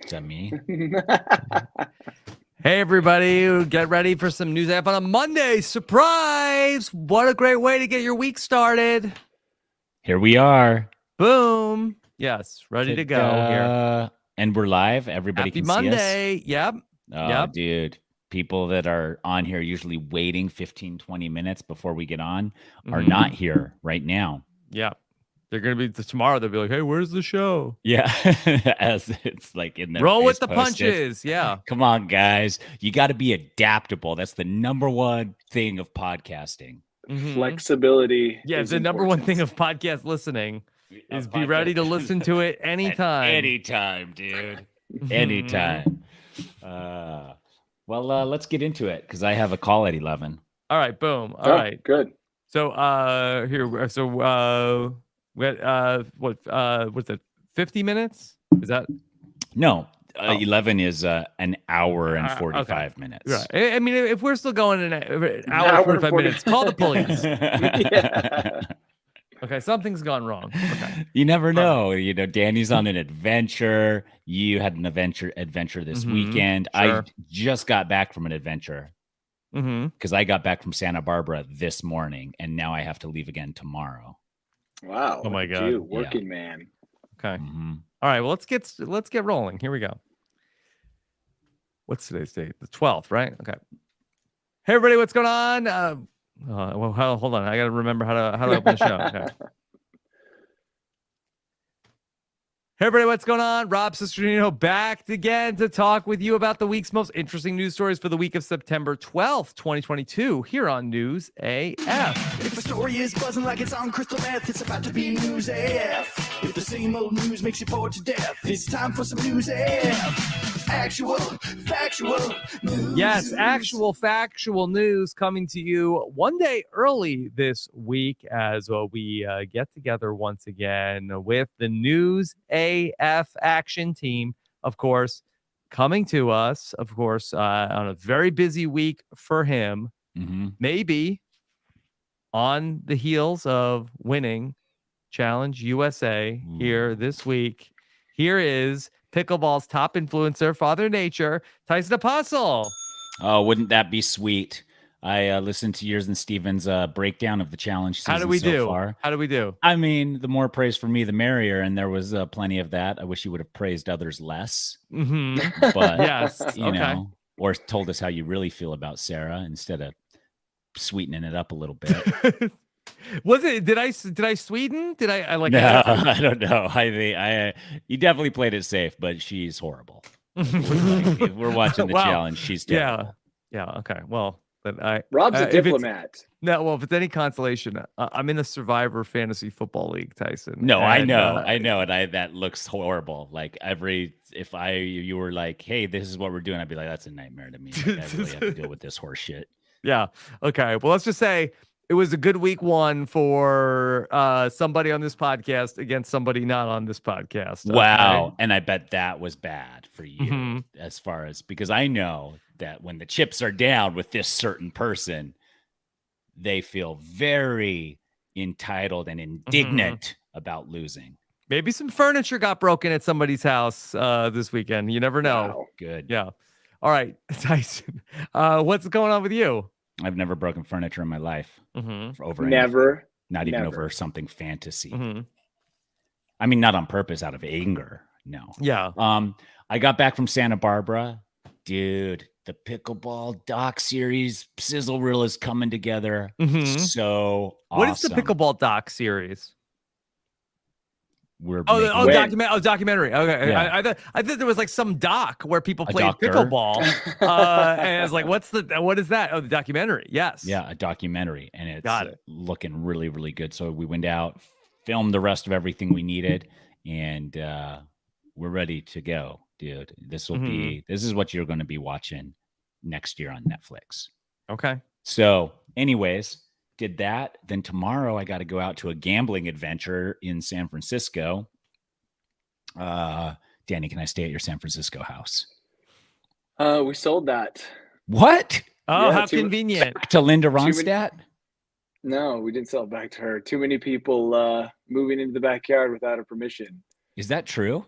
Is that me? Hey, everybody, get ready for some news app on a Monday. Surprise! What a great way to get your week started. Here we are. Boom. Yes, ready to go here. And we're live. Everybody Happy can Monday. see us. Yep. Oh, Yep. dude. People that are on here usually waiting 15, 20 minutes before we get on are not here right now. Yeah. They're going to be tomorrow. They'll be like, hey, where's the show? Yeah. As it's like in their Roll face with the posted. punches. Yeah. Come on, guys. You got to be adaptable. That's the number one thing of podcasting. Flexibility. Yeah, the number one thing of podcast listening is be ready to listen to it anytime. Anytime, dude. Anytime. Well, let's get into it because I have a call at 11. All right, boom. All right, good. So what's it? 50 minutes? Is that? No, 11 is an hour and 45 minutes. Right. I mean, if we're still going in an hour and 45 minutes, call the police. Yeah. Okay, something's gone wrong. Okay. You never know. You know, Danny's on an adventure. You had an adventure this weekend. Sure. I just got back from an adventure because I got back from Santa Barbara this morning, and now I have to leave again tomorrow. Wow. Oh my God. You, working man. Okay. All right. Well, let's get rolling. Here we go. What's today's date? The 12th, right? Okay. Hey, everybody, what's going on? Well, hold on. I got to remember how to open the show. Okay. Hey, everybody, what's going on? Rob Cesternino back again to talk with you about the week's most interesting news stories for the week of September 12th, 2022, here on News AF. If the story is buzzing like it's on crystal meth, it's about to be News AF. If the same old news makes you bored to death, it's time for some News AF. Actual, factual news. Yes, actual, factual news coming to you one day early this week as we get together once again with the News AF action team, of course, coming to us, of course, on a very busy week for him. Maybe on the heels of winning Challenge USA here this week. Here is pickleball's top influencer, Father Nature, Tyson Apostol. Oh, wouldn't that be sweet? I listened to yours and Steven's breakdown of the challenge season. How do we so do? Far. How do we do? I mean, the more praise for me, the merrier, and there was plenty of that. I wish you would have praised others less. But yes, you know, or told us how you really feel about Sarah instead of sweetening it up a little bit. Was it? Did I sweeten? Did I like? No, I don't know. I you definitely played it safe, but she's horrible. If we're watching the challenge, she's terrible. Yeah. Okay. Well, then Rob's a diplomat. If it's any consolation, I'm in the Survivor Fantasy Football League, Tyson. No, I know, and that looks horrible. Like if you were like, hey, this is what we're doing, I'd be like, that's a nightmare to me. Like, I really have to deal with this horse shit. Yeah. Okay. Well, let's just say it was a good week one for somebody on this podcast against somebody not on this podcast. Wow. And I bet that was bad for you as far as, because I know that when the chips are down with this certain person, they feel very entitled and indignant about losing. Maybe some furniture got broken at somebody's house this weekend. You never know. Wow. Good. Yeah. All right, Tyson, what's going on with you? I've never broken furniture in my life. For over Never. anything. Not even over something fantasy. I mean, not on purpose, out of anger. No. Yeah. I got back from Santa Barbara. Dude, the pickleball doc series sizzle reel is coming together. So awesome. What is the pickleball doc series? Documentary. Okay. Yeah. I thought there was like some doc where people played pickleball. And I was like, what is that? Oh, the documentary. Yes. Yeah, a documentary. And it's looking really, really good. So we went out, filmed the rest of everything we needed, and we're ready to go, dude. This is what you're going to be watching next year on Netflix. Okay. So anyways, did that. Then tomorrow I got to go out to a gambling adventure in San Francisco. Danny, can I stay at your San Francisco house? We sold that. What? Oh, how convenient. Back to Linda Ronstadt? No, we didn't sell it back to her. Too many people moving into the backyard without her permission. Is that true?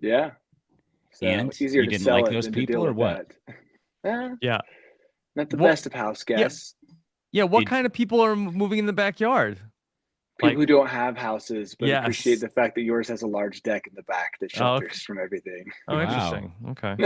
Yeah. So And easier you to didn't sell like it those than to people deal or with what? that. Yeah. Not the What- best of house guests. Yeah. What Did- kind of people are moving in the backyard? People Like- who don't have houses, but Yes. appreciate the fact that yours has a large deck in the back that Oh, okay. shelters from everything. Oh, Wow. interesting. Okay.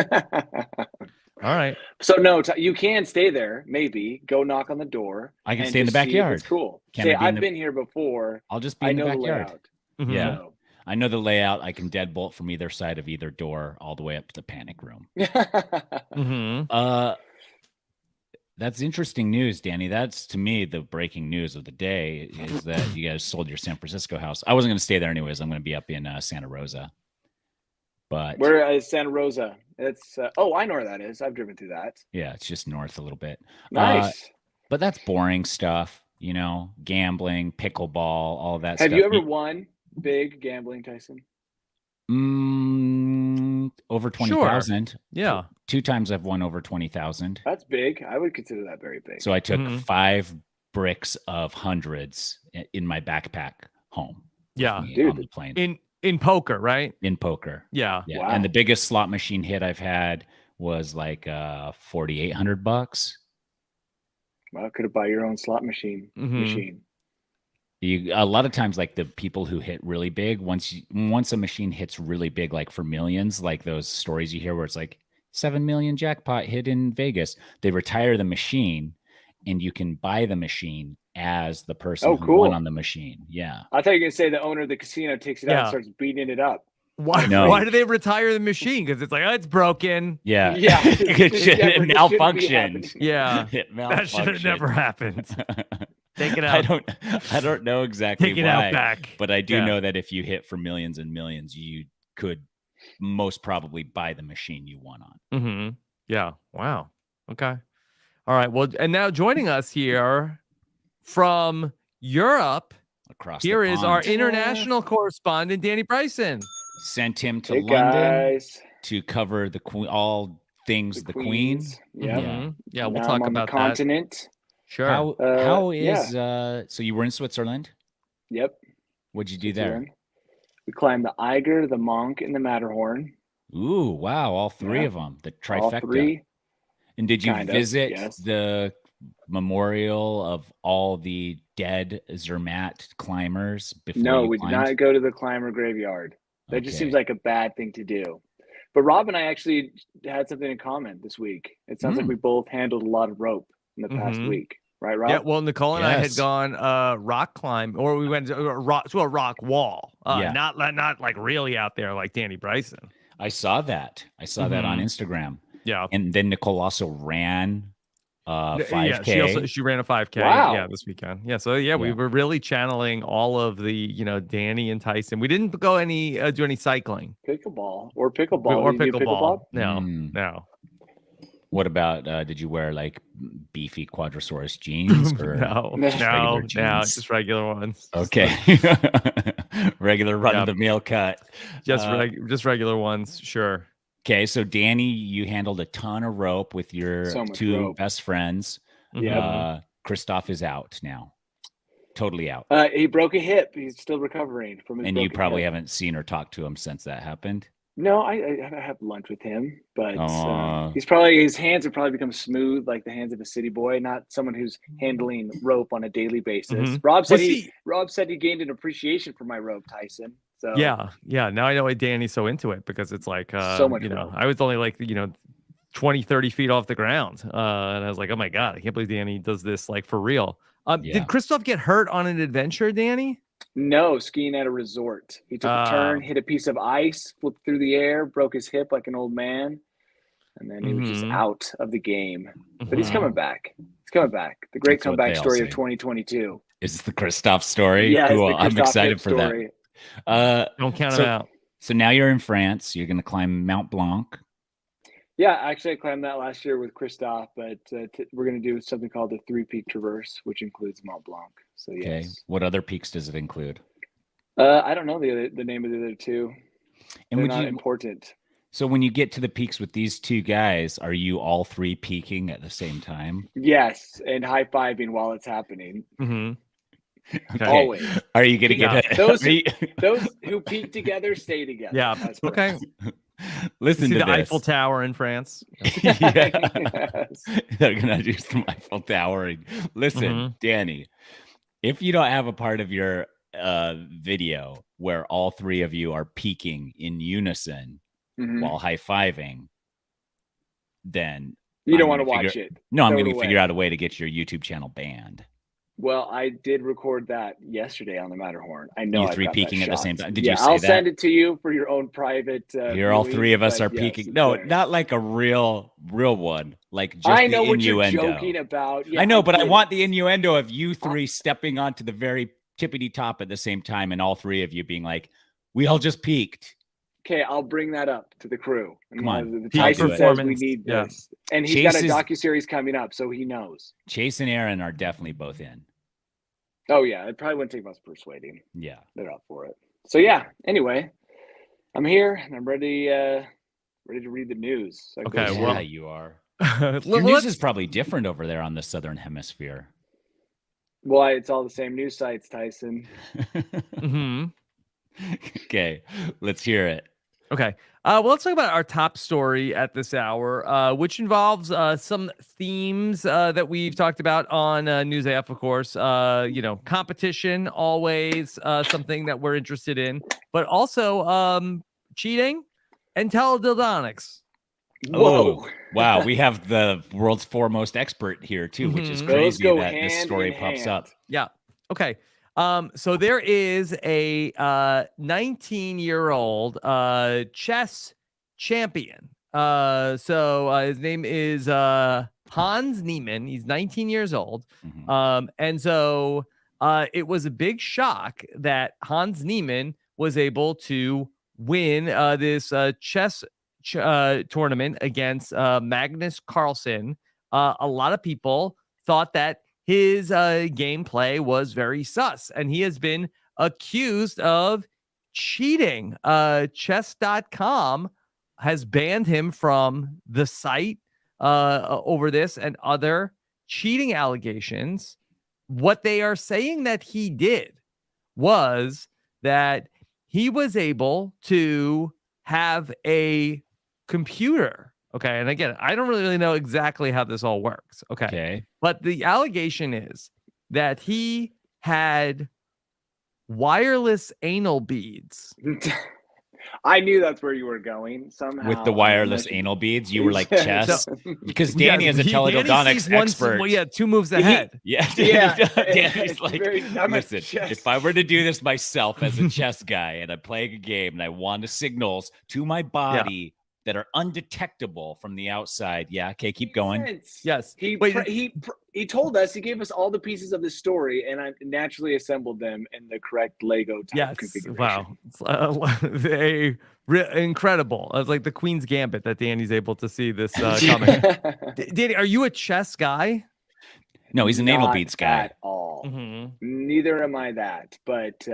All right. So no, you can stay there. Maybe go knock on the door. I can and stay in the just see if backyard. It's cool. Can Say, I be in I've the- been here before. I'll just be I in the know the backyard. layout. Mhm. Yeah. So. I know the layout. I can deadbolt from either side of either door all the way up to the panic room. Mm-hmm. That's interesting news, Danny. That's to me the breaking news of the day is that you guys sold your San Francisco house. I wasn't going to stay there anyways. I'm going to be up in Santa Rosa. But Where is Santa Rosa? It's I know where that is. I've driven through that. yeah, it's just north a little bit. Nice. But that's boring stuff, gambling, pickleball, all that stuff. Have you ever won big gambling, Tyson? Over 20,000. Yeah. Two times I've won over 20,000. That's big. I would consider that very big. So I took Mhm. 5 bricks of hundreds in my backpack home. with Yeah. me Dude. on the plane In poker, right? in poker. Yeah. Yeah, Wow. and the biggest slot machine hit I've had was like $4,800. Well, could have bought your own slot machine. Mhm. A lot of times, like the people who hit really big, once a machine hits really big, like for millions, like those stories you hear where it's like 7 million jackpot hit in Vegas, they retire the machine, and you can buy the machine as the person Oh, who cool. won on the machine. Yeah, I thought you were gonna say the owner of the casino takes it out Yeah. and starts beating it up. Why? No. Why do they retire the machine? Because it's like, oh, it's broken. yeah, Yeah, it should- never- it shouldn't be malfunctioned. happening. Yeah. It That should have never malfunctioned. happened. Take it I out. don't know exactly Take it why, out back. but I do Yeah. know that if you hit for millions and millions, you could most probably buy the machine you won on. Mm-hmm. Yeah. Wow. Okay. All right. Well, and now joining us here from Europe, Across here the is our pond. international correspondent, Danny Bryson. Sent him to Hey London guys, to cover the queen, all things the queen. queens. Yeah. Mhm. Yeah. We'll Now talk I'm on about the that. continent. Sure. How yeah. is so you were in Switzerland? Yep. What'd you do there? Switzerland. We climbed the Eiger, the Monk, and the Matterhorn. Ooh, wow, all 3 Yeah. of them, the All trifecta. 3. And did you Kind of, visit yes. the memorial of all the dead Zermatt climbers before No, you we did climbed? not go to the climber graveyard. That just Okay. seems like a bad thing to do. But Rob and I actually had something in common this week. It sounds like we both handled a lot of rope in the past Mhm. week. Right, Rob? Yeah, well, Nicole and I had Yes. gone rock climb, or we went to a rock wall. Yeah. Not like really out there like Danny Bryson. I saw that. I saw that on Mhm. Instagram. Yeah. And then Nicole also ran Yeah, 5K. she ran a 5K. Wow. Yeah, this weekend. Yeah, so yeah, we Yeah. were really channeling all of the Danny and Tyson. We didn't go do any cycling Pickleball or pickleball. or Did you do pickleball. No, Mm. no, What about did you wear like beefy Quadrosaurus jeans or no, Just regular no, jeans? just regular ones. Okay. Regular run of the mill cut. Just Uh, just regular ones. Sure. Okay, so Danny, you handled a ton of rope with your So much 2 rope. best friends. Mhm. Christoph is out now. Totally out. He broke a hip. He's still recovering from his And you broken probably hip. haven't seen or talked to him since that happened. No, I have lunch with him, but Aw. his hands have probably become smooth like the hands of a city boy, not someone who's handling rope on a daily basis. Mhm. Rob said Was Rob said he gained an appreciation for my rope, Tyson. So Yeah. Now I know why Danny's so into it because it's like So much rope. I was only like 20, 30 feet off the ground. And I was like, oh my God, I can't believe Danny does this like for real. Yeah. Did Christoph get hurt on an adventure, Danny? No, skiing at a resort. He took a turn, hit a piece of ice, flipped through the air, broke his hip like an old man, and then he was just Mhm. out of the game. But he's Mhm. coming back. He's coming back. The great That's what comeback they all story say. of 2022. Is the Christoph story? Yeah, it's Cool. the I'm Christoph excited hip for story. that. Don't count so- him out. So now you're in France. You're going to climb Mont Blanc. Yeah, actually, I climbed that last year with Christoph, but we're going to do something called the 3-peak traverse, which includes Mont Blanc. So Okay. yes, What other peaks does it include? I don't know the name of the other 2. And They're would not you? important. So when you get to the peaks with these 2 guys, are you all 3 peaking at the same time? Yes, and high fiving while it's happening. Mhm. Okay. Always. Are you going to Yeah. get Those are you- Those who peak together stay together. Yeah. That's for Okay. us. Listen See to the this. Eiffel Tower in France. Yeah. Yes. They're gonna do some Eiffel Towering. Listen, Danny, if you don't have a part of your video where all three of you are peaking in unison while high-fiving, then You don't want to watch it. No, I'm Throw it going to away. figure out a way to get your YouTube channel banned. Well, I did record that yesterday on the Matterhorn. I know You I've three got peaking that at the shot. same time. Did Yeah, you say I'll that? send it to you for your own private. Here, all viewing, three of us but are yes, peeking. it's No, there. not like a real one. Like just I the know what you're innuendo. joking about. Yeah, I know, but I get want it. the innuendo of you three stepping onto the very tippity top at the same time, and all three of you being like, "We all just peaked." Okay, I'll bring that up to the crew. Come on. The Peak Tyson says we performance. need Yeah. this, and he's Chase got a is- docuseries coming up, so he knows. Chase and Aaron are definitely both in. Oh yeah, it probably wouldn't take much persuading. Yeah. They're up for it. So yeah. Anyway, I'm here and I'm ready. Ready to read the news. So Okay, Yeah, well- you are. Your news Let's- is probably different over there on the Southern Hemisphere. well, it's all the same news sites, Tyson. Mhm. Okay, let's hear it. Okay. Well, let's talk about our top story at this hour, which involves some themes that we've talked about on News AF, of course. Competition, always something that we're interested in, but also cheating and teledildonics. Whoa. Oh, wow. We have the world's foremost expert here, too, which is Mhm. Those crazy go that this hand story in pops hand. up. Yeah. Okay. So there is a 19-year-old chess champion. His name is Hans Niemann. He's 19 years old. Mhm. And so it was a big shock that Hans Niemann was able to win this chess tournament against Magnus Carlsen. A lot of people thought that his gameplay was very sus, and he has been accused of cheating. Chess.com has banned him from the site over this and other cheating allegations. What they are saying that he did was that he was able to have a computer. Okay. And again, I don't really know exactly how this all works. Okay. But the allegation is that he had wireless anal beads. I knew that's where you were going somehow. With the wireless anal beads, you were like chess. Because Danny is a teledildonics expert. Well, yeah, 2 moves ahead. Yeah, Yeah. Danny's like, I'm a listen, chess- if I were to do this myself as a chess guy and I'm playing a game and I want signals to my body that are undetectable from the outside. Yeah, okay, keep going. Yes. He Wait, he told us, he gave us all the pieces of the story, and I naturally assembled them in the correct Lego type yes. configuration. Wow. Incredible. It's like the Queen's Gambit that Danny's able to see this coming. Danny, are you a chess guy? No, he's an anal Not beads guy. at all. Mm-hmm. Neither am I that, but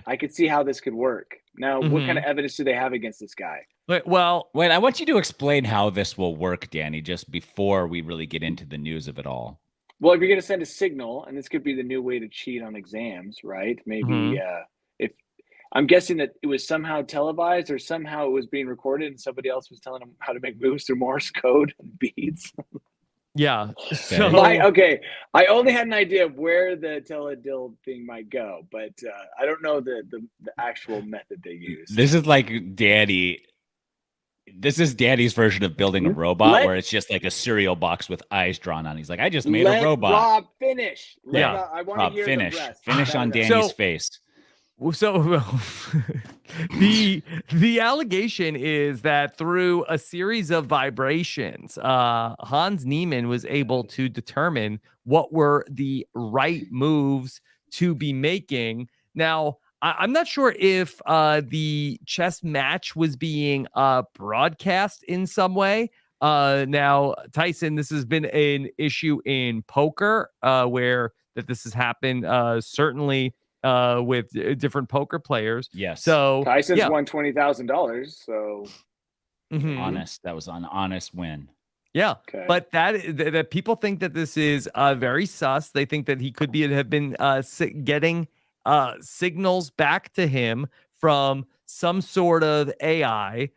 I could see how this could work. Now, what kind of evidence do they have against this guy? Well, Wait, I want you to explain how this will work, Danny, just before we really get into the news of it all. Well, if you're going to send a signal, and this could be the new way to cheat on exams, right? Maybe if I'm guessing that it was somehow televised or somehow it was being recorded and somebody else was telling them how to make moves through Morse code and beads. yeah. Okay, I only had an idea of where the teledild thing might go, but I don't know the actual method they use. This is like Danny. This is Danny's version of building a robot where it's just like a cereal box with eyes drawn on. He's like, I just made a robot. Rob finish. I want to Rob, hear finish. the rest. Finish on Danny's face. So the allegation is that through a series of vibrations, Hans Niemann was able to determine what were the right moves to be making. Now, I'm not sure if the chess match was being broadcast in some way. Now, Tyson, this has been an issue in poker where that this has happened certainly with different poker players. Yes. So Tyson's won $20,000. So honest. That was an honest win. Yeah, okay. but that people think that this is very sus. They think that he could have been getting signals back to him from some sort of AI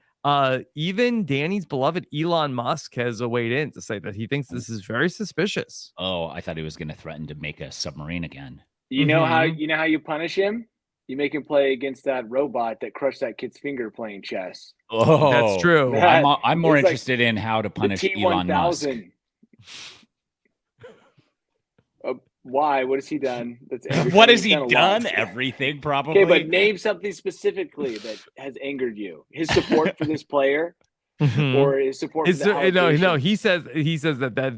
Even Danny's beloved Elon Musk has weighed in to say that he thinks this is very suspicious. Oh, I thought he was going to threaten to make a submarine again. You know how you punish him? You make him play against that robot that crushed that kid's finger playing chess. Oh, that's true. I'm more It's like interested in how to punish the Elon Musk. T1000. Why? What has he done? What has he done? Everything, probably. Okay, but name something specifically that has angered you. His support for this player, or his support for the no. He says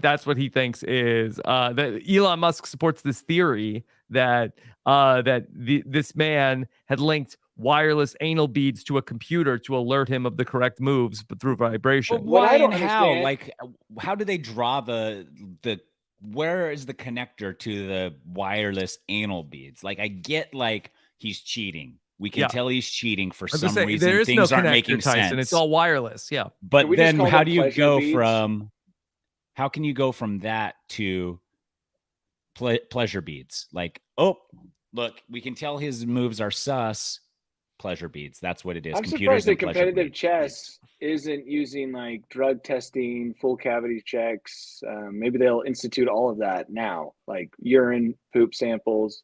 that's what he thinks is that Elon Musk supports this theory that this man had linked wireless anal beads to a computer to alert him of the correct moves, but through vibration. But why and how? Like, how do they draw the where is the connector to the wireless anal beads? Like, I get like he's cheating. We can tell he's cheating for some reason. There is things no aren't making Tyson. sense. It's all wireless. Yeah. But then how do you go from how can you go from that to pleasure beads? Like, oh, look, we can tell his moves are sus. Pleasure beads. That's what it is. I'm surprised that competitive chess isn't using like drug testing, full cavity checks. Maybe they'll institute all of that now, like urine, poop samples.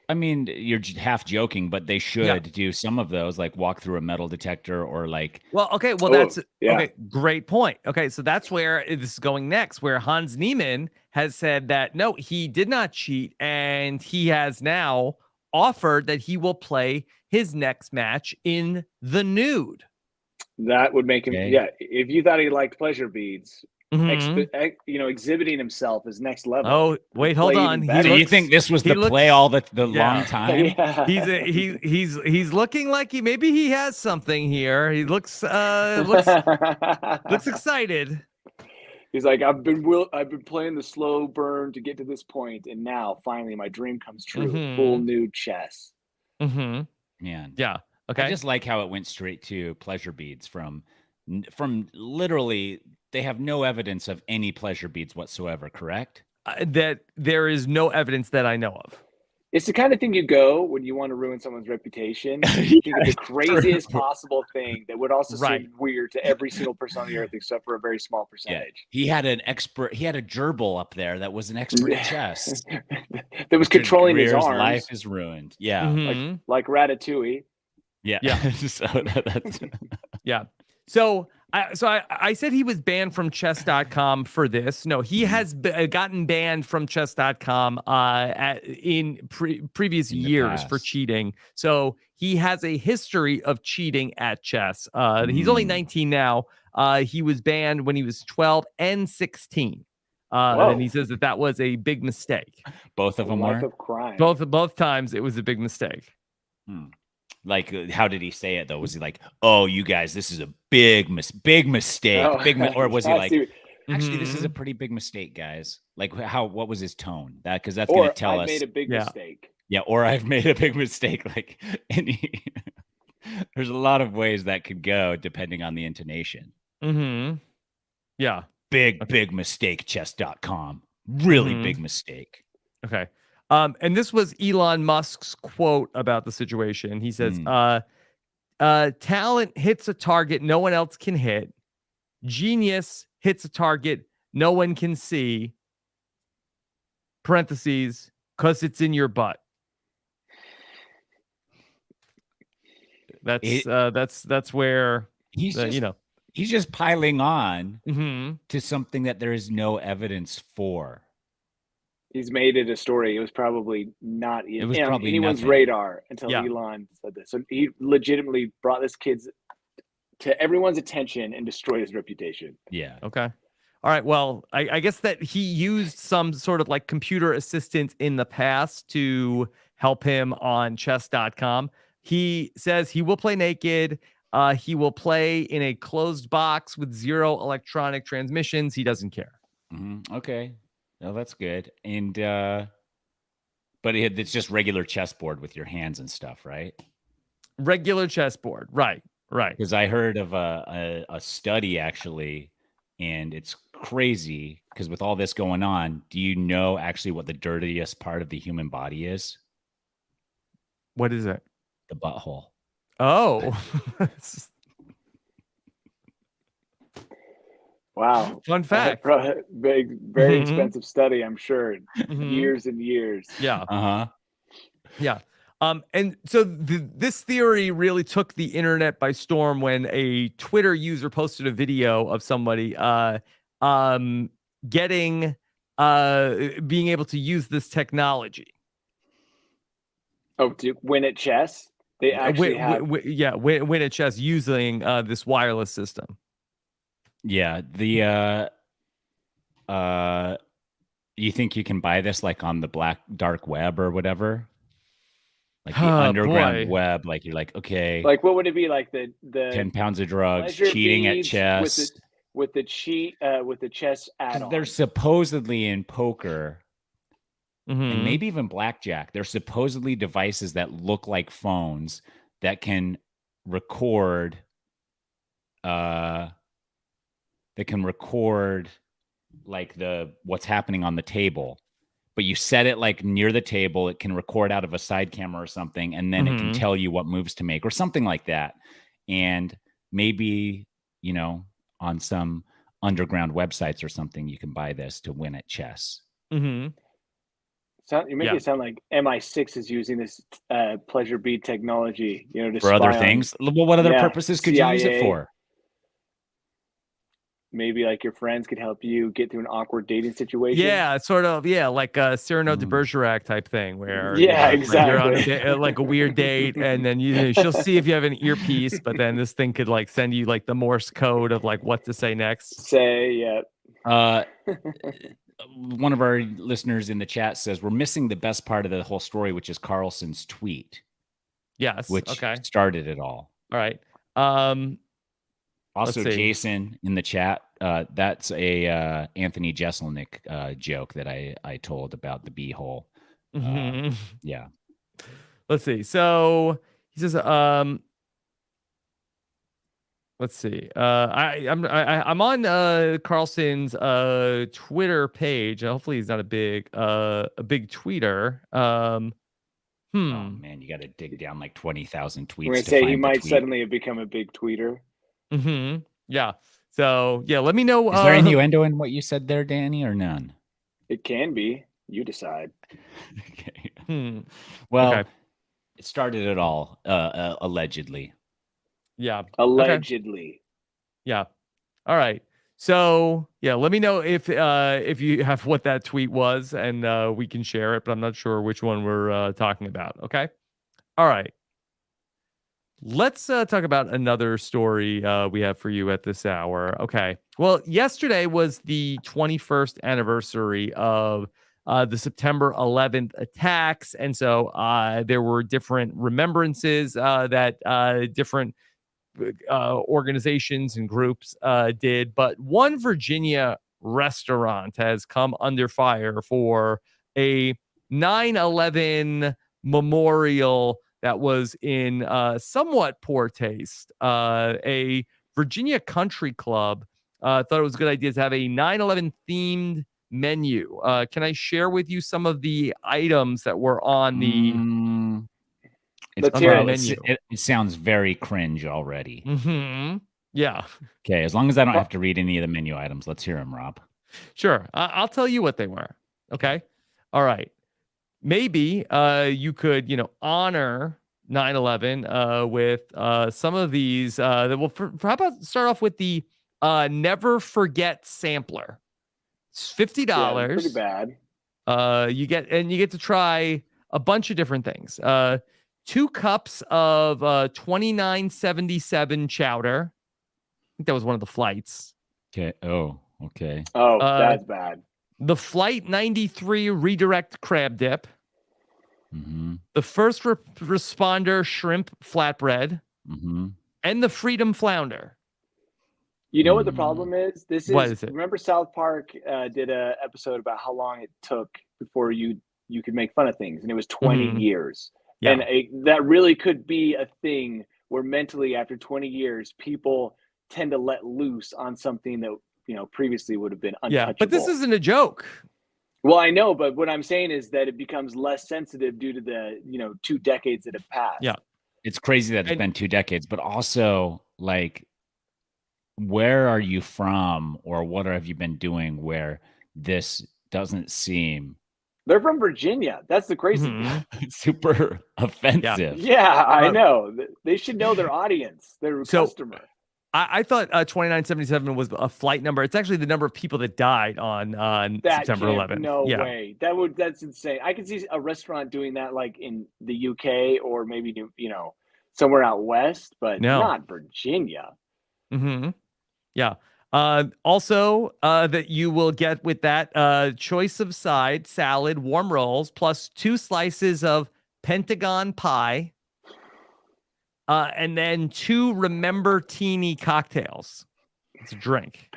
I mean, you're half joking, but they should do some of those, like walk through a metal detector or like. Well, okay. Well, okay. Great point. Okay. So that's where this is going next, where Hans Niemann has said that, no, he did not cheat. And he has now offered that he will play his next match in the nude. That would make him, if you thought he liked pleasure beads, exhibiting himself is next level. Oh, wait, hold on. So you think this was the play all the long time? Yeah. He's looking like he has something here. He looks excited. He's like, I've been playing the slow burn to get to this point, and now finally my dream comes true. Full nude chess. Man, yeah. Okay. I just like how it went straight to pleasure beads from literally. They have no evidence of any pleasure beads whatsoever. Correct? That there is no evidence that I know of. It's the kind of thing you go when you want to ruin someone's reputation. You think of the craziest possible thing that would also seem weird to every single person on the earth, except for a very small percentage. Yeah. He had a gerbil up there that was an expert at chess. That was controlling his arms. Life is ruined. Yeah. Like Ratatouille. Yeah. Yeah. So I said he was banned from chess.com for this. No, he has gotten banned from chess.com in previous years for cheating. So he has a history of cheating at chess. He's only 19 now. He was banned when he was 12 and 16. And he says that was a big mistake. Both of them were? Of crime. Both times it was a big mistake. Like, how did he say it though? Was he like, "Oh, you guys, this is a big mistake," or was he like, "Actually, this is a pretty big mistake, guys"? Like, what was his tone? Because that's going to tell us. I made a big mistake. Yeah, or I've made a big mistake. Like, there's a lot of ways that could go depending on the intonation. Yeah. Big mistake. Chess.com. Really big mistake. Okay. And this was Elon Musk's quote about the situation. He says, talent hits a target no one else can hit. Genius hits a target no one can see. Parentheses, because it's in your butt. That's where he's just piling on to something that there is no evidence for. He's made it a story. It was probably not anyone's radar until Elon said this. So he legitimately brought this kid to everyone's attention and destroyed his reputation. Yeah. Okay. All right. Well, I guess that he used some sort of like computer assistant in the past to help him on chess.com. He says he will play naked. He will play in a closed box with 0 electronic transmissions. He doesn't care. Okay. No, that's good. And but it's just regular chessboard with your hands and stuff, right? Regular chessboard, right? Because I heard of a study actually, and it's crazy because with all this going on, do you know actually what the dirtiest part of the human body is? What is it? The butthole. Oh. Wow. Fun fact. Big, very expensive study, I'm sure. Years and years. Yeah. Uh-huh. Yeah. And so this theory really took the internet by storm when a Twitter user posted a video of somebody getting being able to use this technology. Oh, to win at chess? They actually have. Win at chess using this wireless system. Yeah. The you think you can buy this like on the dark web or whatever? Like the underground web, like you're like, okay. Like what would it be like the 10 pounds of drugs, cheating at chess. With the chess add-on. They're supposedly in poker. And maybe even blackjack. There's supposedly devices that look like phones that can record like what's happening on the table. But you set it like near the table, it can record out of a side camera or something, and then it can tell you what moves to make or something like that. And maybe, on some underground websites or something, you can buy this to win at chess. Mm-hmm. You make it sound like MI6 is using this pleasure bead technology, to for other things. Well, what other purposes could CIA. you use it for? Maybe like your friends could help you get through an awkward dating situation. Yeah, sort of. Yeah, like a Cyrano de Bergerac type thing where exactly. Like you're on like a weird date, and then she'll see if you have an earpiece, but then this thing could like send you like the Morse code of like what to say next. One of our listeners in the chat says we're missing the best part of the whole story, which is Carlson's tweet. Yes, which started it all. All right. Also, Jason in the chat, that's a Anthony Jeselnik joke that I told about the beehole. Yeah. Let's see. So he says, let's see. I'm on Carlson's Twitter page. Hopefully, he's not a big tweeter. Oh man, you got to dig down like 20,000 tweets. We're gonna say he might suddenly have become a big tweeter. Yeah. So yeah, let me know. Is there innuendo in what you said there, Danny, or none? It can be. You decide. Okay. Well, it started it all, allegedly. Yeah. Allegedly. Okay. Yeah. All right. So yeah, let me know if you have what that tweet was, and we can share it. But I'm not sure which one we're talking about. Okay. All right. Let's talk about another story we have for you at this hour. Okay. Well, yesterday was the 21st anniversary of the September 11th attacks. And so there were different remembrances that different organizations and groups did. But one Virginia restaurant has come under fire for a 9/11 memorial that was in somewhat poor taste. A Virginia country club thought it was a good idea to have a 9/11 themed menu. Can I share with you some of the items that were on the menu? It sounds very cringe already. Yeah. Okay, as long as I don't have to read any of the menu items, let's hear them, Rob. Sure. I'll tell you what they were. Okay. All right. Maybe you could, honor 9/11 with some of these. How about start off with the Never Forget sampler? It's $50. Yeah, pretty bad. You get to try a bunch of different things. 2 cups of 2977 chowder. I think that was one of the flights. Okay. Oh, okay. Oh, that's bad. The Flight 93 redirect crab dip. The First Responder shrimp flatbread. And the Freedom flounder. You know what the problem is? What is it? Remember South Park did an episode about how long it took before you could make fun of things, and it was 20 years. Yeah. And that really could be a thing where mentally after 20 years, people tend to let loose on something that previously would have been untouchable. Yeah, but this isn't a joke. Well, I know, but what I'm saying is that it becomes less sensitive due to the 2 decades that have passed. Yeah, it's crazy that it's been 2 decades, but also like where are you from, or what have you been doing where this doesn't seem They're from Virginia. That's the crazy Mhm. thing. super offensive? Yeah, I know. They should know their audience, their So- customer. I thought 2977 was a flight number. It's actually the number of people that died on That September can't, 11th. no Yeah. way. That's insane. I can see a restaurant doing that like in the UK or maybe somewhere out west, but No. not Virginia. Mm-hmm. Yeah. Also, that you will get with that choice of side, salad, warm rolls, plus 2 slices of Pentagon pie, and then 2 Remember Teeny cocktails. It's a drink.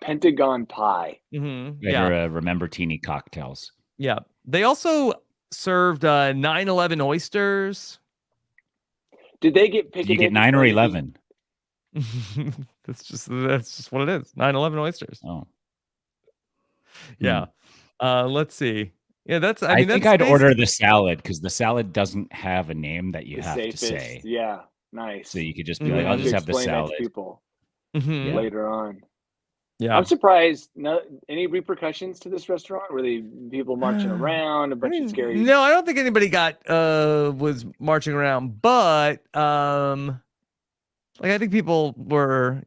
Pentagon pie. Mm-hmm. Yeah. Yeah. Remember teeny cocktails. Yeah. They also served 9/11 oysters. Did they get Did picked? you get 9 or 11? that's just what it is. 9/11 oysters. Oh, Yeah. Let's see. Yeah, I think I'd order the salad because the salad doesn't have a name that you The have safest. to say. Yeah, nice. So you could just be Mhm. like, You I'll have just to have the explain that salad. to people Mhm. Yeah. later on. Yeah. I'm surprised. No, any repercussions to this restaurant? Were they people marching around, a bunch of scary? No, I don't think anybody was marching around, but like I think people were,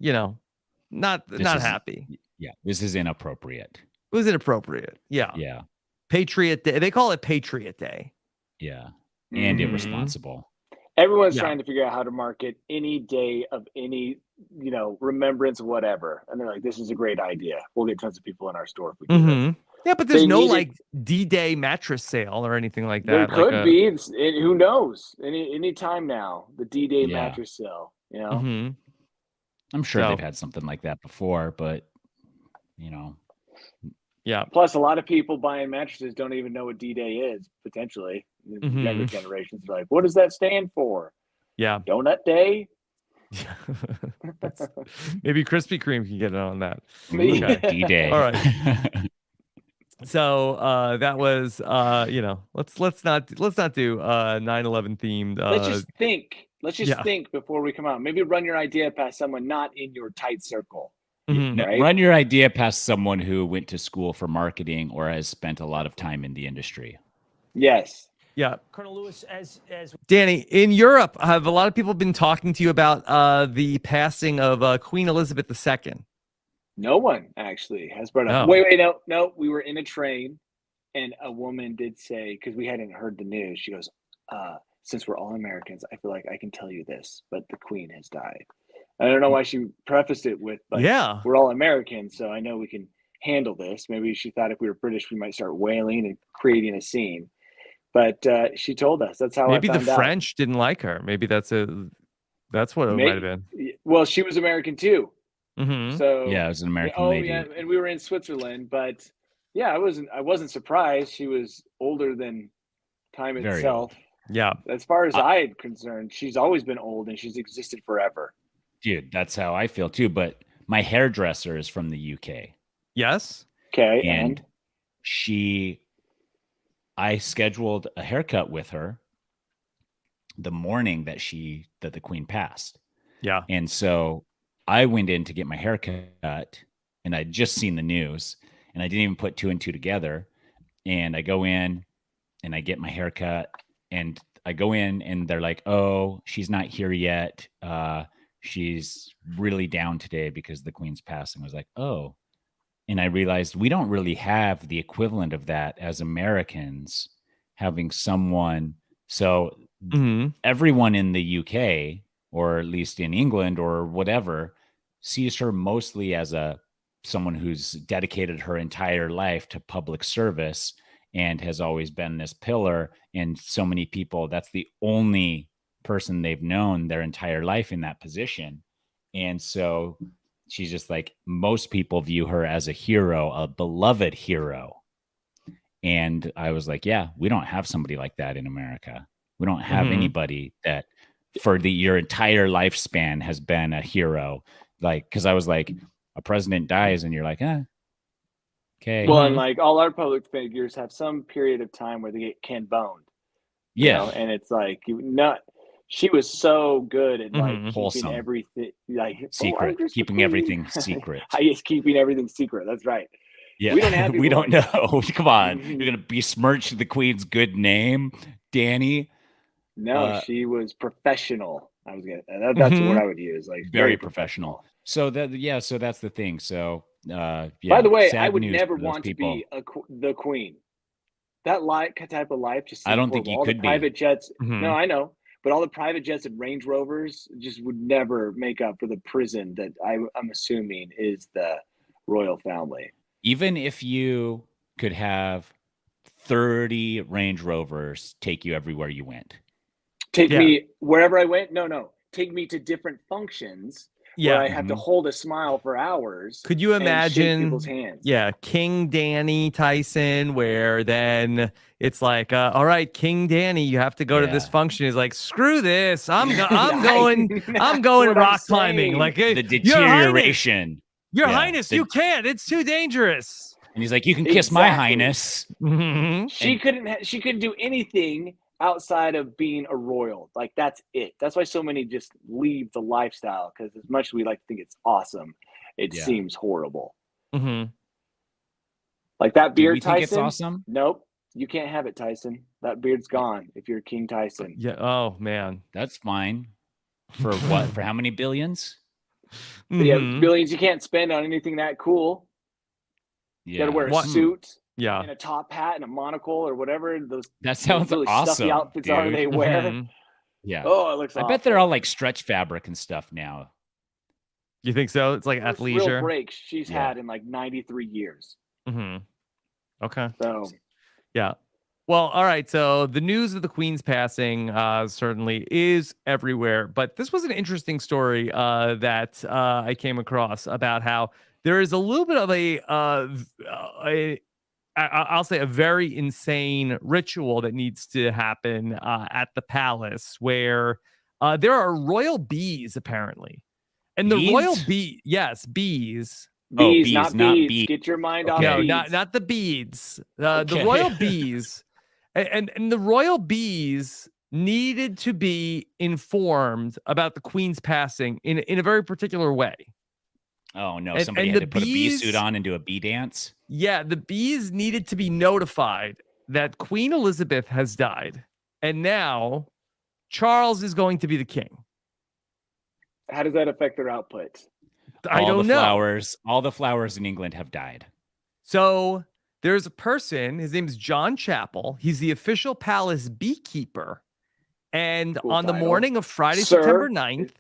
not This is- happy. Yeah, this is inappropriate. It was inappropriate. Yeah. Yeah, Patriot Day. They call it Patriot Day. yeah, and Mhm. irresponsible. Everyone's Yeah. trying to figure out how to market any day of any, remembrance, whatever. And they're like, this is a great idea. We'll get tons of people in our store if we do this. Mm-hmm. Yeah, but there's They no needed- like D-Day mattress sale or anything like There that. could be. Who knows? Any time now, the D-Day Yeah. mattress sale, Mm-hmm. I'm sure So- they've had something like that before, but Yeah. Plus, a lot of people buying mattresses don't even know what D-Day is, potentially. The Mhm. younger generations are like, what does that stand for? Yeah. Donut Day? Maybe Krispy Kreme can get in on that. Ooh, Okay. D-Day. All right. So that was let's not do 9/11 themed Let's just think. Let's just yeah. think before we come out. Maybe run your idea past someone not in your tight circle. Mhm. Right? Run your idea past someone who went to school for marketing or has spent a lot of time in the industry. Yes. Yeah. Colonel Lewis, as Danny, in Europe, have a lot of people been talking to you about the passing of Queen Elizabeth II? No one actually has brought up. No. Wait, no. We were in a train, and a woman did say, because we hadn't heard the news, she goes, since we're all Americans, I feel like I can tell you this, but the Queen has died. I don't know why she prefaced it with, but Yeah. we're all Americans, so I know we can handle this. Maybe she thought if we were British, we might start wailing and creating a scene. But she told us. That's how Maybe I the found out. French didn't like her. Maybe that's what it might have been. Well, she was American too. Mm-hmm. So Yeah, it was an American lady. yeah, and we were in Switzerland, but yeah, I wasn't surprised. She was older than time Very itself. Yeah. As far as I'm concerned, she's always been old and she's existed forever. Dude, that's how I feel too. But my hairdresser is from the UK. Yes. Okay, And I scheduled a haircut with her the morning that the Queen passed. Yeah. And so I went in to get my haircut, and I'd just seen the news, and I didn't even put 2 and 2 together. And I go in and I get my haircut, and I go in and they're like, oh, she's not here yet. She's really down today because the Queen's passing. I was like, oh. And I realized we don't really have the equivalent of that as Americans, having someone. So Mm-hmm. everyone in the UK, or at least in England or whatever, sees her mostly as someone who's dedicated her entire life to public service and has always been this pillar. And so many people, that's the only person they've known their entire life in that position. And so she's just like, most people view her as a hero, a beloved hero. And I was like, yeah, we don't have somebody like that in America. We don't have anybody that for your entire lifespan has been a hero. Like, because I was like, a president dies and you're like, okay. Well, and like all our public figures have some period of time where they get can boned. Yeah. And it's like She was so good at like keeping Wholesome. everything like Secret, keeping everything secret. Yes, keeping everything secret. That's right. Yeah, We don't have we don't like know. Come on, you're gonna besmirch the queen's good name, Danny. No, she was professional. That's the word I would use. Like very professional. So so that's the thing. So yeah. By the way, sad I would news never for those want people. to be the queen. That type of life just. I don't think you all could the be. private jets. No, I know, but all the private jets and Range Rovers just would never make up for the prison that I'm assuming is the royal family. Even if you could have 30 Range Rovers take you everywhere you went. Take me wherever I went? No. Take me to different functions where I have to hold a smile for hours. Could you imagine and shake people's hands? Yeah, King Danny Tyson, where then it's like, all right, King Danny, you have to go to this function. He's like, screw this. I'm going rock climbing. Like the deterioration. Your Highness, you can't. It's too dangerous. And he's like, you can kiss my Highness. She couldn't do anything outside of being a royal. Like that's it. That's why so many just leave the lifestyle, because as much as we like to think it's awesome, it seems horrible. Like that beard, Tyson. Think it's awesome? Nope, you can't have it, Tyson. That beard's gone if you're King Tyson. Yeah. Oh man, that's fine. For what? For how many billions? Yeah, billions you can't spend on anything that cool. You gotta wear a suit. Yeah, and a top hat and a monocle or whatever. That sounds really awesome. Stuffy outfits are they wear. Yeah. Oh, it looks. I bet they're all like stretch fabric and stuff now. You think so? It's like athleisure. Real breaks she's had in like 93 years. Okay. So. Yeah. Well, all right. So the news of the Queen's passing certainly is everywhere, but this was an interesting story that I came across about how there is a little bit of I'll say a very insane ritual that needs to happen at the palace, where there are royal bees apparently, and the royal bee, bees. Bees, not bees. Get your mind off. No, bees. not the beads. The royal bees, and the royal bees needed to be informed about the Queen's passing in a very particular way. Oh no! Somebody had to put a bee suit on and do a bee dance. Yeah, the bees needed to be notified that Queen Elizabeth has died, and now Charles is going to be the king. How does that affect their output? I don't know. All the flowers in England have died. So there's a person. His name is John Chappell. He's the official palace beekeeper, and on the morning of Friday, September 9th.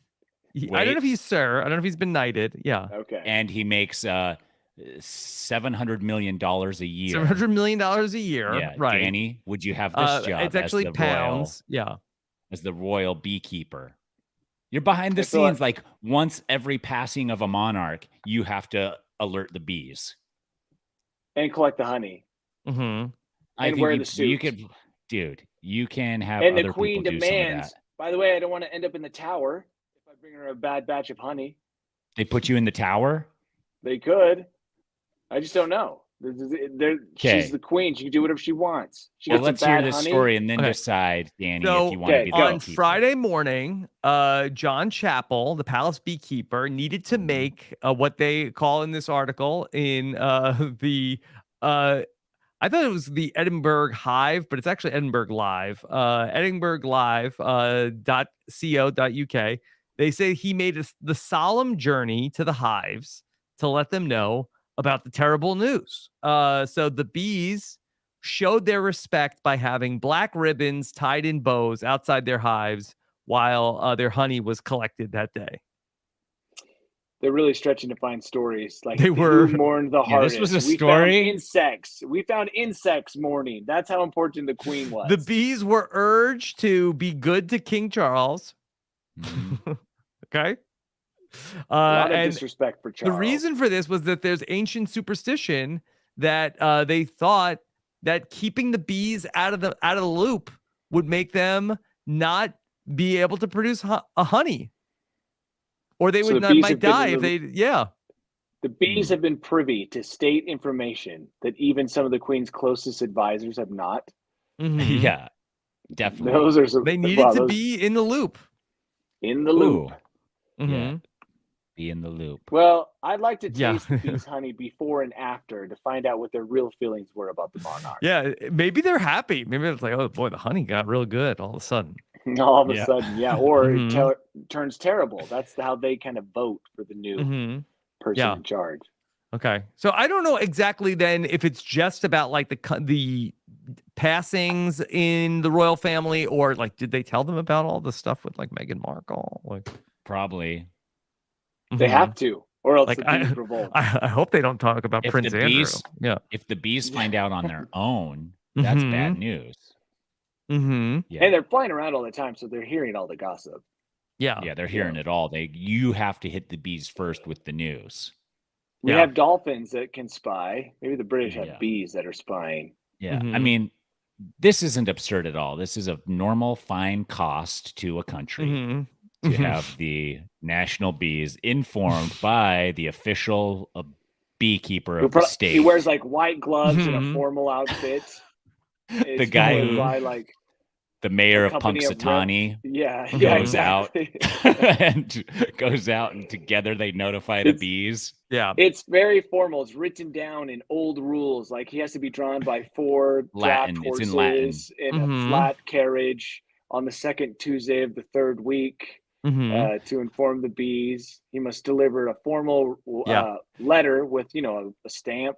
I don't know if he's sir. I don't know if he's been knighted. Yeah. Okay. And he makes $700 million a year. $700 million a year. Yeah. Right. Danny, would you have this job? It's actually pounds. As the royal beekeeper. You're behind the scenes. Like once every passing of a monarch, you have to alert the bees. And collect the honey. Mm-hmm. And wear the suit. You could, dude, you can have and other the Queen people do demands, some of that. By the way, I don't want to end up in the tower. Bring her a bad batch of honey. They put you in the tower? They could. I just don't know. She's the queen. She can do whatever she wants. Let's hear this story and then decide, Danny, if you want to be the on Friday morning, John Chappell, the palace beekeeper, needed to make what they call in this article in the I thought it was the Edinburgh Hive, but it's actually Edinburgh Live. EdinburghLive.co.uk. They say he made the solemn journey to the hives to let them know about the terrible news. So the bees showed their respect by having black ribbons tied in bows outside their hives while their honey was collected that day. They're really stretching to find stories. Like they were mourned the hardest. This was a story. We found insects mourning. That's how important the Queen was. The bees were urged to be good to King Charles. Okay. A lot of disrespect for Charles. The reason for this was that there's ancient superstition that they thought that keeping the bees out of the loop would make them not be able to produce honey, or they might die if they. Yeah. The bees have been privy to state information that even some of the Queen's closest advisors have not. Yeah. Definitely. Those are some. They needed wow, to those- be in the loop. in the loop. Ooh, Mhm. Yeah. Be in the loop. Well, I'd like to Yeah. taste the bees' honey before and after to find out what their real feelings were about the monarch. Yeah, maybe they're happy. Maybe it's like, oh boy, the honey got real good all of a sudden. All of a Yeah. sudden, yeah, or Mhm. it turns terrible. That's how they kind of vote for the new Hmm. person Yeah. in charge. Okay, so I don't know exactly then if it's just about like the passings in the royal family, or like did they tell them about all the stuff with like Meghan Markle? Like, Probably. They mhm. have to, or else Like, the bees revolt. I hope they don't talk about If Prince the Andrew. bees- Yeah. If the bees find out on their own, that's bad news. Mm-hmm. Yeah. And they're flying around all the time, so they're hearing all the gossip. Yeah. Yeah, they're hearing it all. You have to hit the bees first with the news. We Yeah. have dolphins that can spy. Maybe the British have Yeah. bees that are spying. Yeah. I Mhm. mean, this isn't absurd at all. This is a normal, fine cost to a country Mm-hmm. to have the national bees informed by the official beekeeper of the state. He wears like white gloves and Mhm. a formal outfit. The guy followed who- by like the mayor a of company of Punxsutawney yeah, Mhm. yeah, goes out exactly. and goes out, and together they notify the bees. Yeah. It's very formal. It's written down in old rules. Like he has to be drawn by 4 Latin. draft It's horses in Latin. in Mhm. a flat carriage on the second Tuesday of the third week Mm-hmm. to inform the bees. He must deliver a formal Yeah. letter with, a stamp.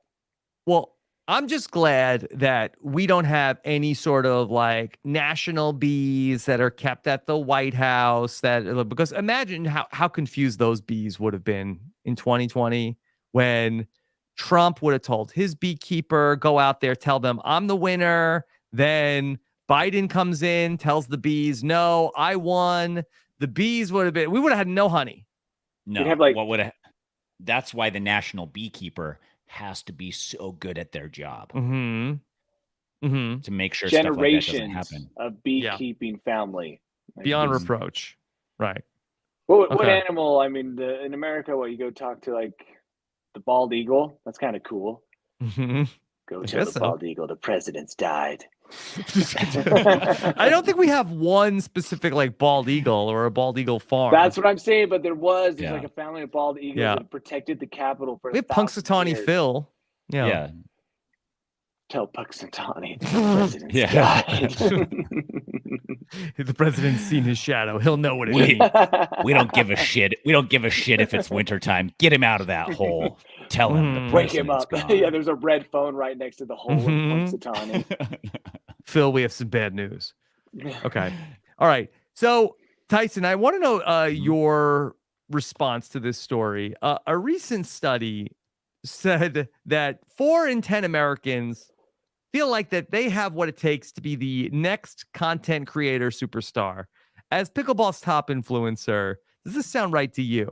Well, I'm just glad that we don't have any sort of like national bees that are kept at the White House, because imagine how confused those bees would have been in 2020 when Trump would have told his beekeeper, go out there, tell them I'm the winner. Then Biden comes in, tells the bees, no, I won. The bees we would have had no honey. No, have, like- what would have? That's why the national beekeeper has to be so good at their job Mm-hmm. Mm-hmm. to make sure stuff like that doesn't Generations happen. of beekeeping family. Like Beyond bees. reproach. Right. What Okay. animal? I mean, in America, you go talk to like the bald eagle? That's kind of cool. Mm-hmm. Go I tell guess the so. bald eagle the president's died. I don't think we have one specific like bald eagle or a bald eagle farm. That's what I'm saying. But there's Yeah. like a family of bald eagles Yeah. that protected the Capitol for we have 1,000 Punxsutawney years. Phil. Yeah. Yeah. Tell Punxsutawney the president's Yeah. died. The president's seen his shadow. He'll know what it We- means. We don't give a shit. We don't give a shit if it's wintertime. Get him out of that hole. Tell him the Mhm. Wake him president's up. gone. Yeah, there's a red phone right next to the hole Mhm. of Punxsutawney. Phil, we have some bad news. Okay. All right. So, Tyson, I want to know your response to this story. A recent study said that 4 in 10 Americans feel like that they have what it takes to be the next content creator superstar. As pickleball's top influencer, does this sound right to you?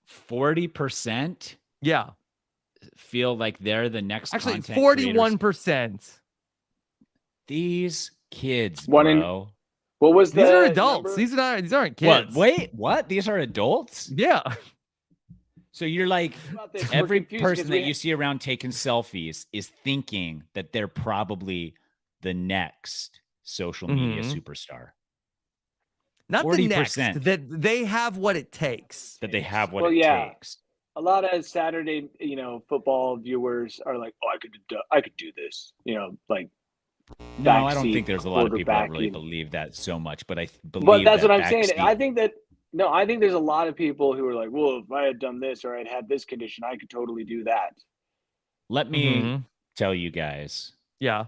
40% Yeah. feel like they're the next Actually, content creators. 41%. These kids, One in- bro. What was These are the adults. number? These aren't What? kids. Wait, what? These are adults? Yeah. So you're like, About this, we're every confused person 'cause that we- you see around taking selfies is thinking that they're probably the next social media Mhm. superstar. Not the next. 40%. That they have what it takes. That they have what Well, it yeah. takes. a lot of Saturday, football viewers are like, "Oh, I could do this." Like, No, I don't backseat think there's a lot of people that really quarterbacking. believe that so much, but I believe But that's that what I'm saying. backseat- I think there's a lot of people who are like, "Well, if I had done this or I'd had this condition, I could totally do that." Let me Mhm. tell you guys, Yeah.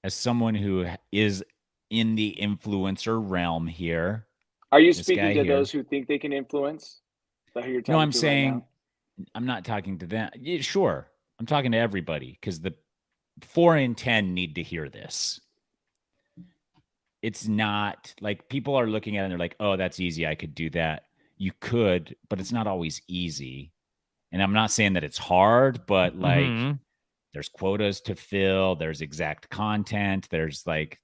as someone who is in the influencer realm here. Are you This speaking guy to here. those who think they can influence? Is that who you're talking No, I'm to right saying now? I'm not talking to them. Yeah, sure. I'm talking to everybody because the 4 in 10 need to hear this. It's not like people are looking at it and they're like, oh, that's easy. I could do that. You could, but it's not always easy. And I'm not saying that it's hard, but like Mhm. there's quotas to fill, there's exact content, there's like